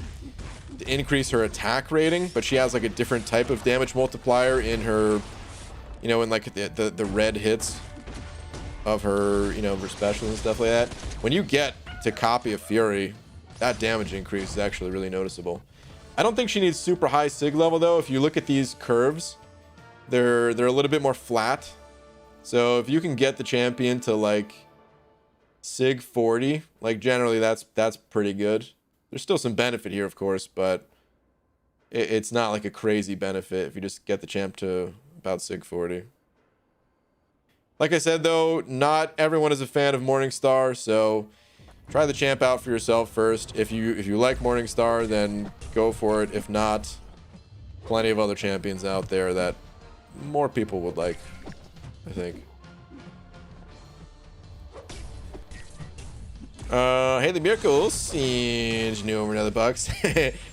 increase her attack rating, but she has like a different type of damage multiplier in her, you know, in like the red hits of her, you know, her specials and stuff like that. When you get to copy a Fury, that damage increase is actually really noticeable. I don't think she needs super high sig level though. If you look at these curves, they're a little bit more flat. So if you can get the champion to like sig 40, like generally that's pretty good. There's still some benefit here, of course, but it's not like a crazy benefit if you just get the champ to about sig 40. Like I said though, not everyone is a fan of Morningstar, so try the champ out for yourself first. If you like Morningstar, then go for it. If not, plenty of other champions out there that more people would like, I think. Haley Miracles seems new over another bucks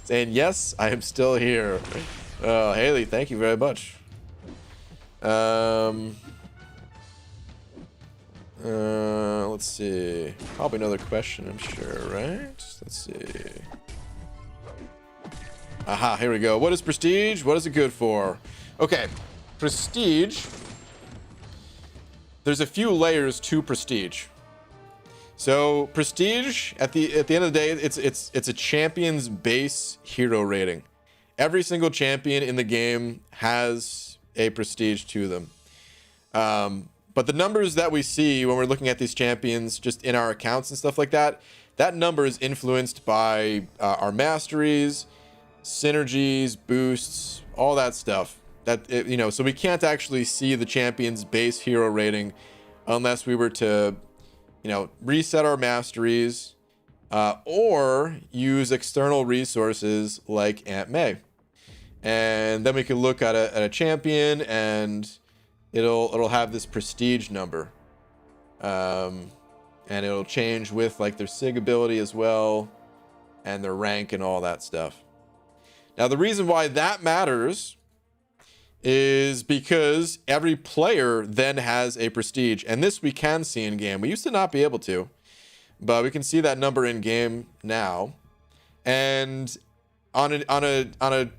saying yes, I am still here. Haley, thank you very much. Let's see, probably another question, I'm sure, right? Let's see. Aha, here we go. What is prestige? What is it good for? Okay, prestige, there's a few layers to prestige. So prestige, at the end of the day, it's a champion's base hero rating. Every single champion in the game has a prestige to them. But the numbers that we see when we're looking at these champions just in our accounts and stuff like that, that number is influenced by our masteries, synergies, boosts, all that stuff. You know, so we can't actually see the champion's base hero rating unless we were to, you know, reset our masteries or use external resources like Aunt May. And then we can look at a champion and it'll have this prestige number. And it'll change with like their sig ability as well and their rank and all that stuff. Now the reason why that matters is because every player then has a prestige, and this we can see in game. We used to not be able to, but we can see that number in game now. And on a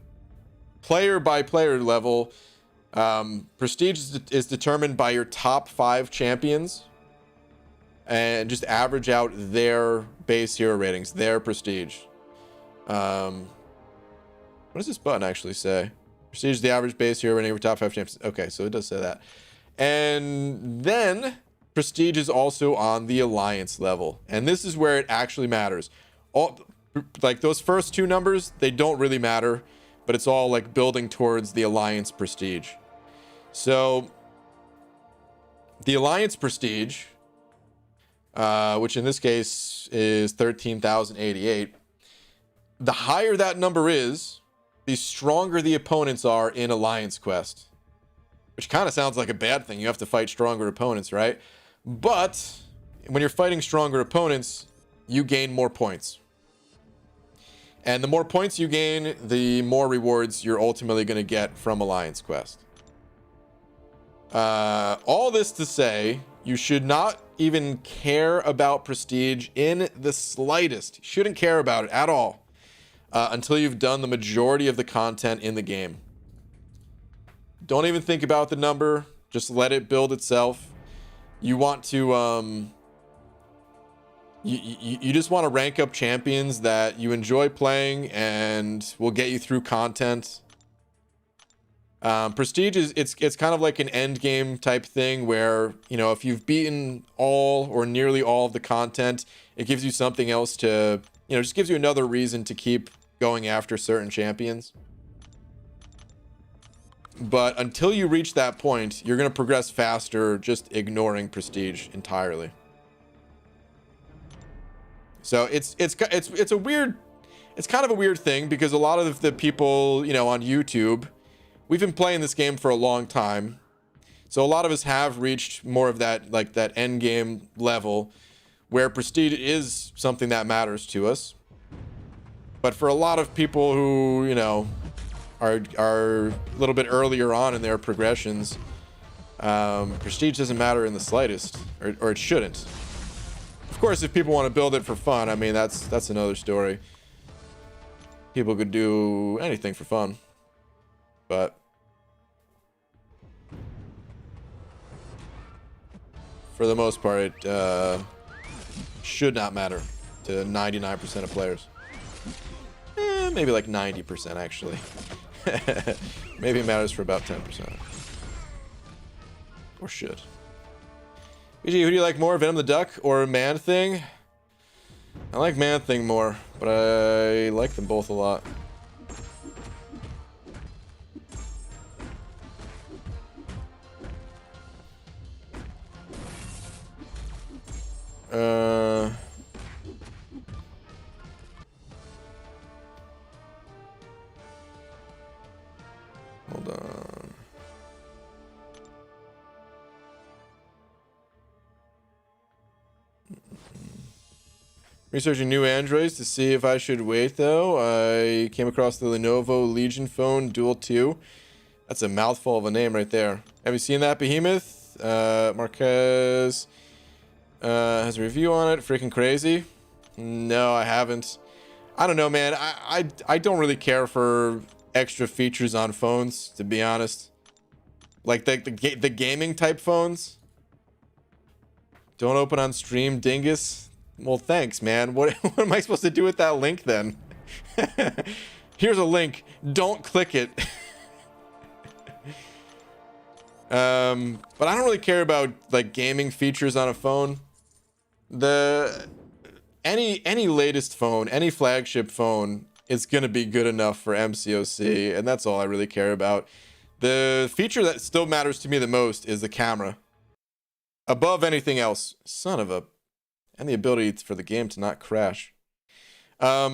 player by player level, prestige is determined by your top 5 champions, and just average out their base hero ratings, their prestige. What does this button actually say? Prestige is the average base hero rating for top 5 champions. Okay, so it does say that. And then prestige is also on the alliance level, and this is where it actually matters. All like those first 2 numbers, they don't really matter, but it's all like building towards the alliance prestige. So the alliance prestige, which in this case is 13,088, the higher that number is, the stronger the opponents are in Alliance Quest. Which kind of sounds like a bad thing. You have to fight stronger opponents, right? But when you're fighting stronger opponents, you gain more points. And the more points you gain, the more rewards you're ultimately going to get from Alliance Quest. All this to say, you should not even care about prestige in the slightest. You shouldn't care about it at all until you've done the majority of the content in the game. Don't even think about the number. Just let it build itself. You want to you just want to rank up champions that you enjoy playing and will get you through content. Prestige is it's kind of like an end game type thing where, you know, if you've beaten all or nearly all of the content, it gives you something else to, you know, just gives you another reason to keep going after certain champions. But until you reach that point, you're going to progress faster just ignoring prestige entirely. So it's a weird, it's kind of a weird thing because a lot of the people, you know, on YouTube, we've been playing this game for a long time. So a lot of us have reached more of that, like that end game level where prestige is something that matters to us. But for a lot of people who, you know, are a little bit earlier on in their progressions, prestige doesn't matter in the slightest, or it shouldn't. Of course, if people want to build it for fun, I mean, that's another story. People could do anything for fun, but for the most part, it should not matter to 99% of players. Maybe like 90% actually. Maybe it matters for about 10%. Or should. BG, who do you like more, Venom the Duck or Man Thing? I like Man Thing more, but I like them both a lot. Hold on. Researching new Androids to see if I should wait, though. I came across the Lenovo Legion Phone Dual 2. That's a mouthful of a name right there. Have you seen that, Behemoth? Marquez has a review on it. Freaking crazy. No, I haven't. I don't know, man. I don't really care for extra features on phones, to be honest. Like the gaming type phones. Don't open on stream, dingus. Well, thanks, man. What am I supposed to do with that link then? Here's a link. Don't click it. But I don't really care about like gaming features on a phone. Any latest phone, any flagship phone is gonna be good enough for MCOC, and that's all I really care about. The feature that still matters to me the most is the camera. Above anything else. Son of a... And the ability for the game to not crash. But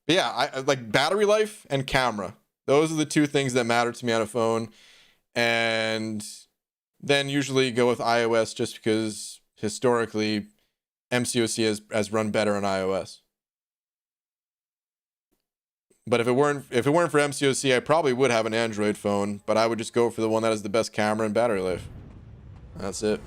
yeah, I like battery life and camera. Those are the two things that matter to me on a phone. And then usually go with iOS just because historically MCOC has run better on iOS. But if it weren't for MCOC, I probably would have an Android phone, but I would just go for the one that has the best camera and battery life. That's it.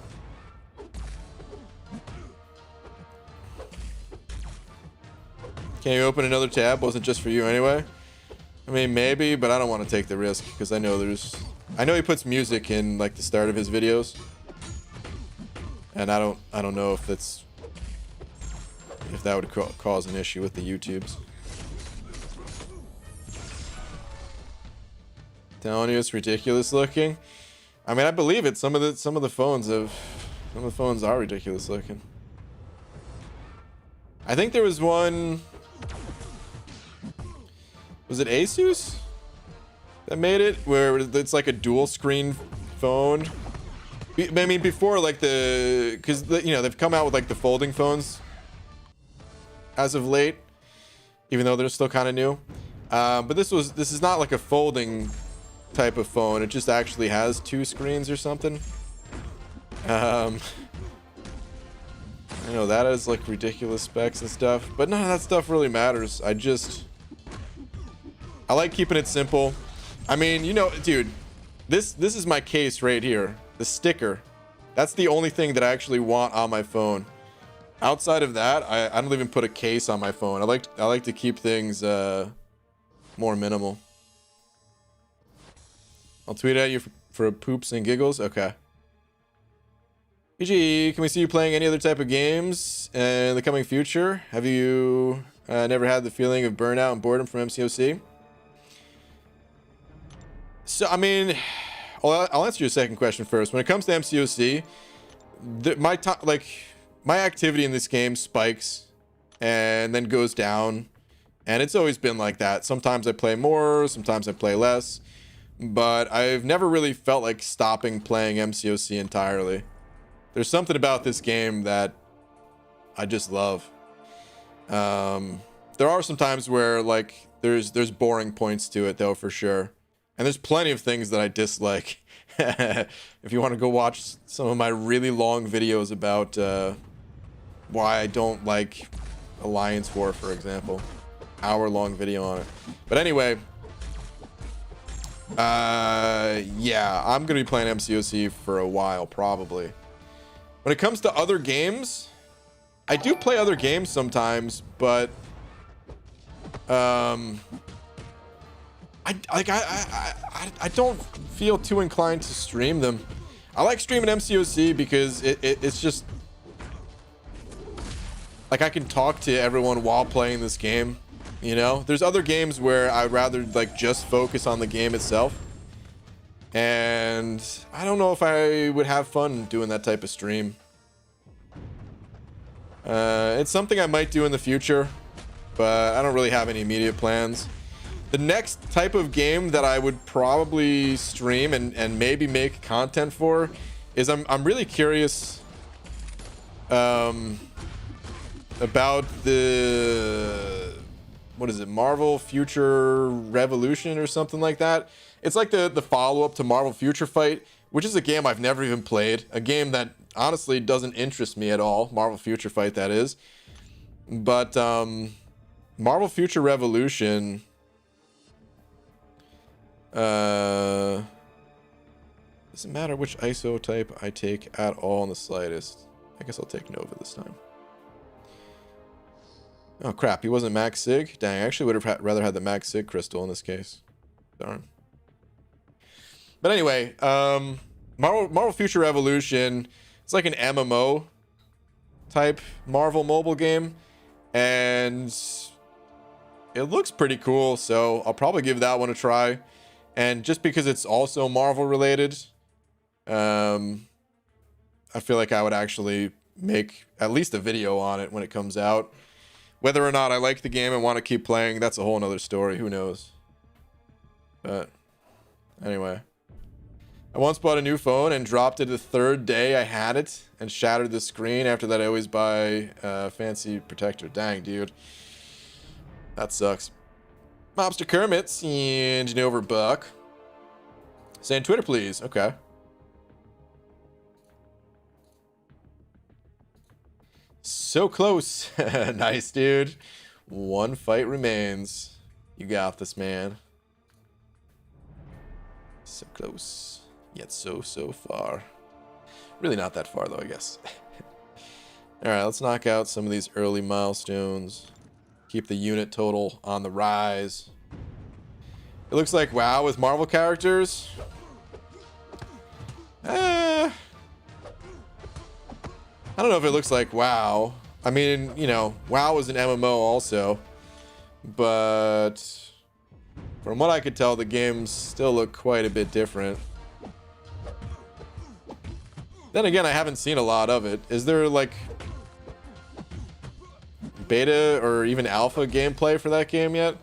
Can you open another tab? Wasn't just for you anyway? I mean, maybe, but I don't want to take the risk because I know he puts music in like the start of his videos, and I don't know if that would cause an issue with the YouTubes. Telling you it's ridiculous looking. I mean, I believe it. Some of the phones are ridiculous looking. I think there was one. Was it Asus that made it where it's like a dual screen phone? I mean, before like because you know they've come out with like the folding phones as of late, even though they're still kind of new. But this is not like a folding type of phone. It just actually has 2 screens or something. I know that is like ridiculous specs and stuff, but none of that stuff really matters. I like keeping it simple. I mean, you know, dude, this is my case right here. The sticker. That's the only thing that I actually want on my phone. Outside of that, I don't even put a case on my phone. I like to keep things more minimal. I'll tweet at you for poops and giggles. Okay. PG, can we see you playing any other type of games in the coming future? Have you never had the feeling of burnout and boredom from MCOC? So, I mean, I'll answer your second question first. When it comes to MCOC, my activity in this game spikes and then goes down, and it's always been like that. Sometimes I play more, sometimes I play less, but I've never really felt like stopping playing MCOC entirely. There's something about this game that I just love. There are some times where like there's boring points to it though, for sure. And there's plenty of things that I dislike. If you want to go watch some of my really long videos about why I don't like Alliance War, for example. Hour-long video on it. But anyway, yeah, I'm gonna be playing MCOC for a while, probably. When it comes to other games, I do play other games sometimes, but I don't feel too inclined to stream them. I like streaming MCOC because it's just like I can talk to everyone while playing this game. You know, there's other games where I'd rather like just focus on the game itself, and I don't know if I would have fun doing that type of stream. It's something I might do in the future, but I don't really have any immediate plans. The next type of game that I would probably stream and maybe make content for is I'm really curious about the, what is it, Marvel Future Revolution or something like that. It's like the follow-up to Marvel Future Fight, which is a game I've never even played. A game that honestly doesn't interest me at all. Marvel Future Fight, that is. But Marvel Future Revolution, doesn't matter which ISO type I take at all in the slightest. I guess I'll take Nova this time. Oh crap, he wasn't Max Sig? Dang, I actually would have rather had the Max Sig crystal in this case. Darn. But anyway, Marvel Future Revolution, it's like an MMO type Marvel mobile game, and it looks pretty cool, so I'll probably give that one a try. And just because it's also Marvel related, I feel like I would actually make at least a video on it when it comes out. Whether or not I like the game and want to keep playing, that's a whole nother story. Who knows? But anyway, I once bought a new phone and dropped it the third day I had it and shattered the screen. After that, I always buy a fancy protector. Dang, dude. That sucks. Mobster Kermits and over Buck saying Twitter, please. Okay. So close. Nice, dude. One fight remains. You got this, man. So close, yet so far. Really not that far, though, I guess. All right, let's knock out some of these early milestones. Keep the unit total on the rise. It looks like WoW with Marvel characters. I don't know if it looks like WoW. I mean, you know, WoW is an MMO also, but from what I could tell, the games still look quite a bit different. Then again, I haven't seen a lot of it. Is there like beta or even alpha gameplay for that game yet?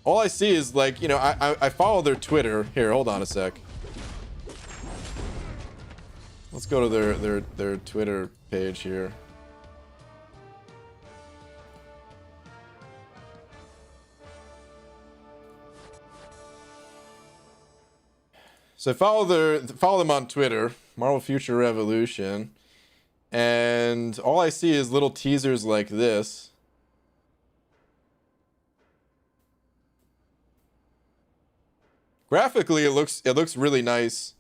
All I see is like, you know, I follow their Twitter. Here, hold on a sec. Let's go to their Twitter page here. . So I follow them on Twitter, Marvel Future Revolution, and all I see is little teasers like this. Graphically, it looks really nice.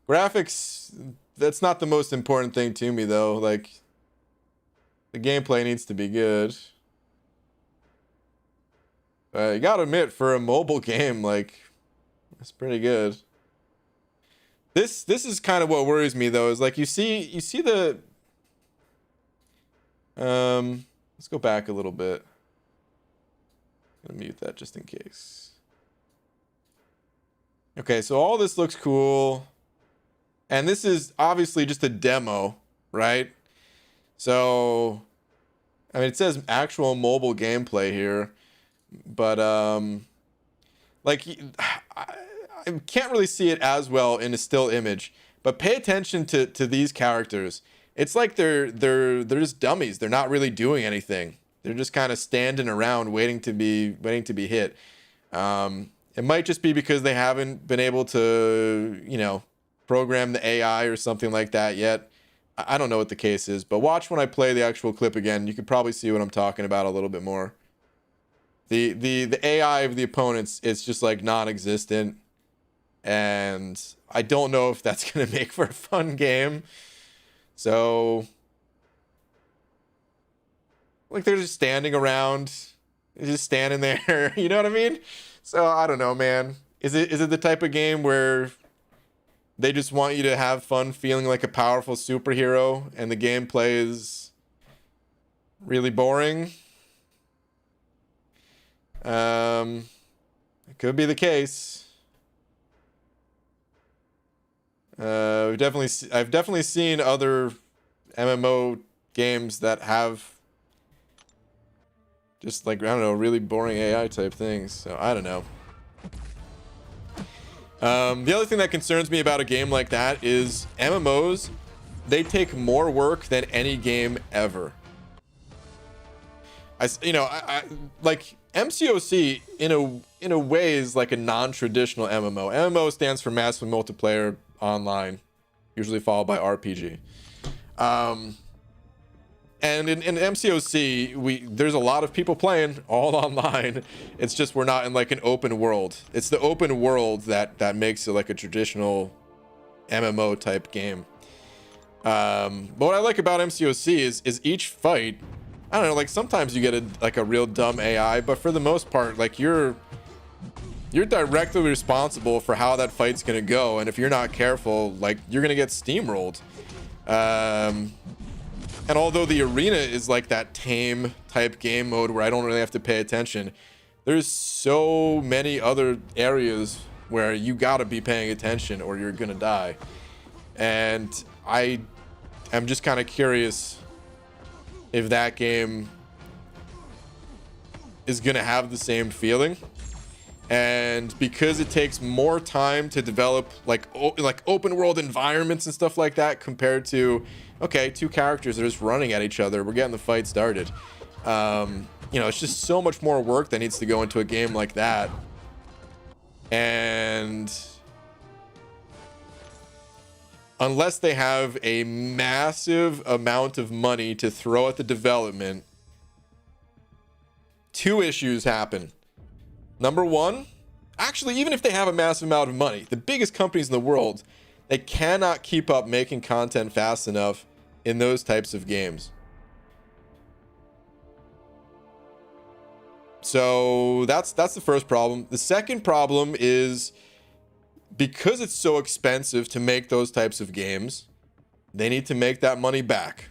Graphics, that's not the most important thing to me though. Like, the gameplay needs to be good. You gotta admit, for a mobile game, like, it's pretty good. This is kind of what worries me though, is like you see the let's go back a little bit. I'm gonna mute that just in case. Okay, so all this looks cool. And this is obviously just a demo, right? So, I mean, it says actual mobile gameplay here, but like I can't really see it as well in a still image. But pay attention to these characters. It's like they're just dummies. They're not really doing anything. They're just kind of standing around waiting to be hit. It might just be because they haven't been able to, you know, program the AI or something like that yet. I don't know what the case is, but watch when I play the actual clip again. You could probably see what I'm talking about a little bit more. The AI of the opponents, it's just like non-existent, and I don't know if that's gonna make for a fun game. So, like, they're just standing around, just standing there. You know what I mean? So I don't know, man. Is it the type of game where they just want you to have fun feeling like a powerful superhero and the gameplay is really boring? It could be the case. I've definitely seen other MMO games that have just, like, I don't know, really boring AI type things. So I don't know. The other thing that concerns me about a game like that is MMOs, they take more work than any game ever. I like MCOC in a way is like a non-traditional MMO. MMO stands for massive multiplayer online, usually followed by RPG. And in MCOC, there's a lot of people playing all online. It's just we're not in like an open world. It's the open world that makes it like a traditional MMO type game. But what I like about MCOC is each fight, I don't know, like sometimes you get a real dumb AI, but for the most part, like you're directly responsible for how that fight's gonna go, and if you're not careful, like you're gonna get steamrolled. And although the arena is like that tame type game mode where I don't really have to pay attention, there's so many other areas where you gotta be paying attention or you're gonna die. And I am just kind of curious if that game is gonna have the same feeling. And because it takes more time to develop like open world environments and stuff like that compared to, okay, two characters are just running at each other, we're getting the fight started. You know, it's just so much more work that needs to go into a game like that. And unless they have a massive amount of money to throw at the development, two issues happen. Number one, actually, even if they have a massive amount of money, the biggest companies in the world, they cannot keep up making content fast enough in those types of games. So that's the first problem. The second problem is because it's so expensive to make those types of games, they need to make that money back.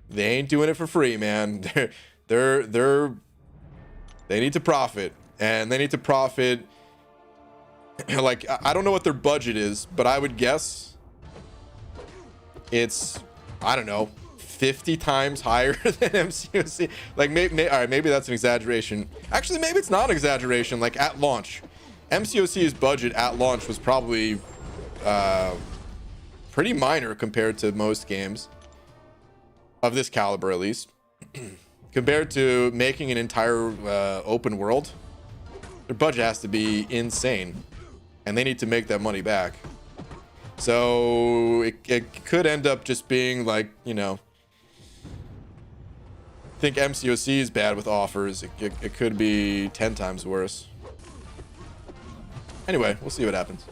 They ain't doing it for free, man. They need to profit. And they need to profit, like, I don't know what their budget is, but I would guess it's, I don't know, 50 times higher than MCOC. Like, all right, maybe that's an exaggeration. Actually, maybe it's not an exaggeration. Like, at launch, MCOC's budget at launch was probably pretty minor compared to most games of this caliber, at least. Compared to making an entire open world, their budget has to be insane. and they need to make that money back. So it could end up just being like, you know, I think MCOC is bad with offers. It could be 10 times worse. Anyway, we'll see what happens.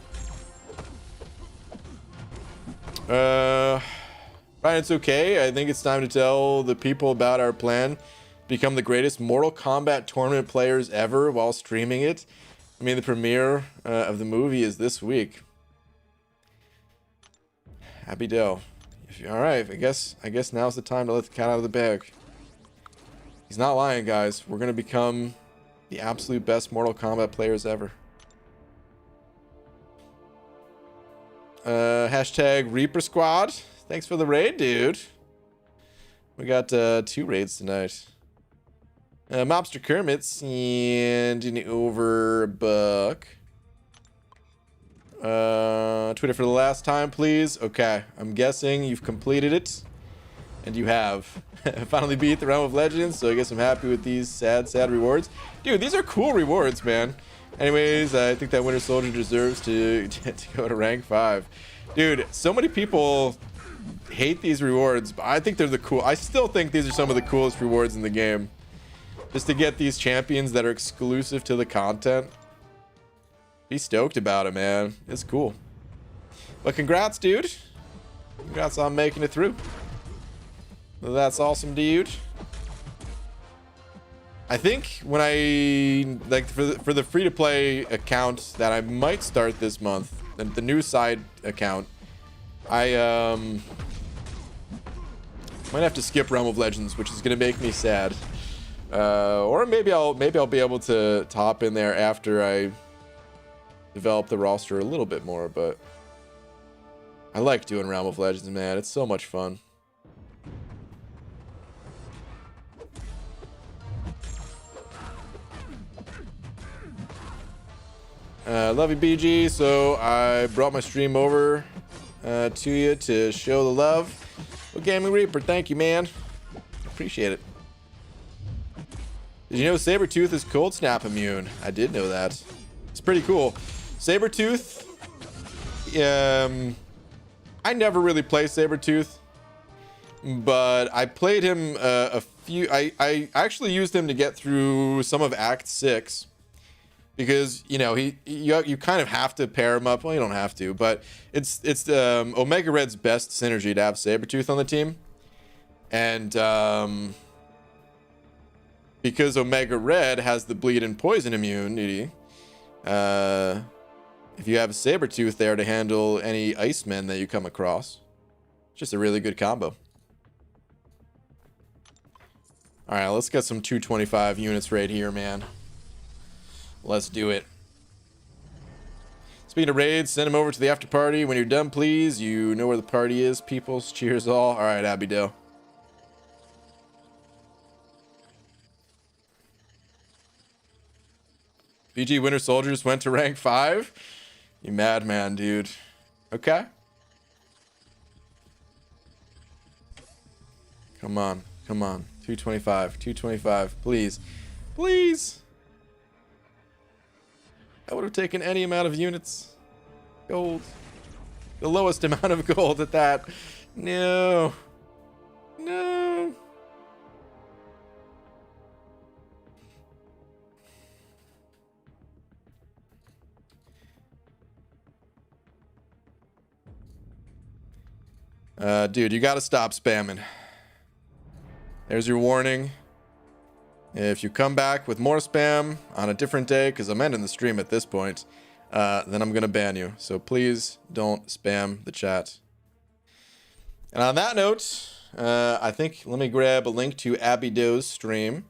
Ryan, it's okay. I think it's time to tell the people about our plan. Become the greatest Mortal Kombat tournament players ever while streaming it. I mean, the premiere of the movie is this week. Happy Doe. All right, I guess now's the time to let the cat out of the bag. He's not lying, guys. We're gonna become the absolute best Mortal Kombat players ever. Hashtag Reaper Squad. Thanks for the raid, dude. We got 2 raids tonight. Mobster Kermit's and an over $1. Twitter for the last time, please. Okay, I'm guessing you've completed it. And you have. Finally beat the Realm of Legends, so I guess I'm happy with these sad rewards. Dude, these are cool rewards, man. Anyways, I think that Winter Soldier deserves to go to rank 5. Dude, so many people hate these rewards, but I think they're I still think these are some of the coolest rewards in the game. Just to get these champions that are exclusive to the content. Be stoked about it, man. It's cool. But congrats, dude. Congrats on making it through. That's awesome, dude. I think when I like for the free-to-play account that I might start this month, the new side account, I might have to skip Realm of Legends, which is gonna make me sad. Or maybe I'll be able to hop in there after I develop the roster a little bit more. But I like doing Realm of Legends, man. It's so much fun. Love you, BG. So I brought my stream over to you to show the love. Well, Gaming Reaper, thank you, man. Appreciate it. Did you know Sabretooth is cold snap immune? I did know that. It's pretty cool. Sabretooth. I never really play Sabretooth, but I played him a few. I actually used him to get through some of Act 6. Because, you know, you kind of have to pair him up. Well, you don't have to, but it's Omega Red's best synergy to have Sabretooth on the team. And because Omega Red has the bleed and poison immunity, if you have Sabretooth there to handle any Icemen that you come across, it's just a really good combo. All right, let's get some 225 units right here, man. Let's do it. Speaking of raids, send them over to the after party. When you're done, please. You know where the party is, peoples. Cheers all. All right, Abby Doe. BG Winter Soldiers went to rank 5. You madman, dude. Okay. Come on. Come on. 225. 225. Please. Please. I would have taken any amount of units. Gold. The lowest amount of gold at that. No. No. Dude, you gotta stop spamming. There's your warning. If you come back with more spam on a different day, because I'm ending the stream at this point, then I'm going to ban you. So please don't spam the chat. And on that note, I think let me grab a link to Abby Doe's stream.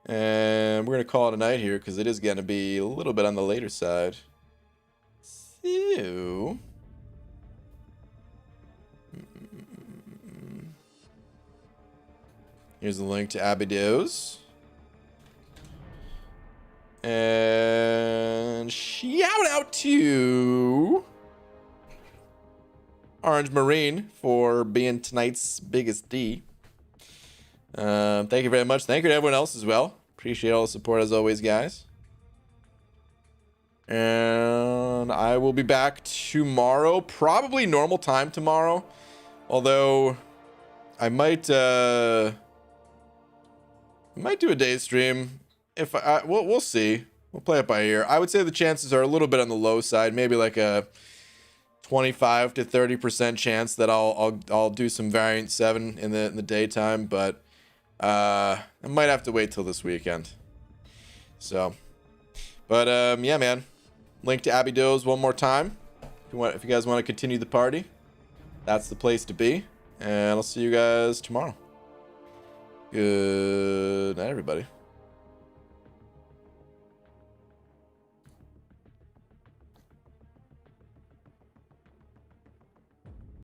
And we're going to call it a night here because it is going to be a little bit on the later side. So... here's the link to Abby Doe's. And shout out to Orange Marine for being tonight's biggest D. Thank you very much. Thank you to everyone else as well. Appreciate all the support as always, guys. And on. I will be back tomorrow, probably normal time tomorrow. Although I might do a day stream. If we'll see. We'll play it by ear. I would say the chances are a little bit on the low side, maybe like a 25 to 30% chance that I'll do some variant 7 in the daytime, but I might have to wait till this weekend. So, but yeah, man. Link to Abby Doe's one more time. If you guys want to continue the party, that's the place to be. And I'll see you guys tomorrow. Good night, everybody.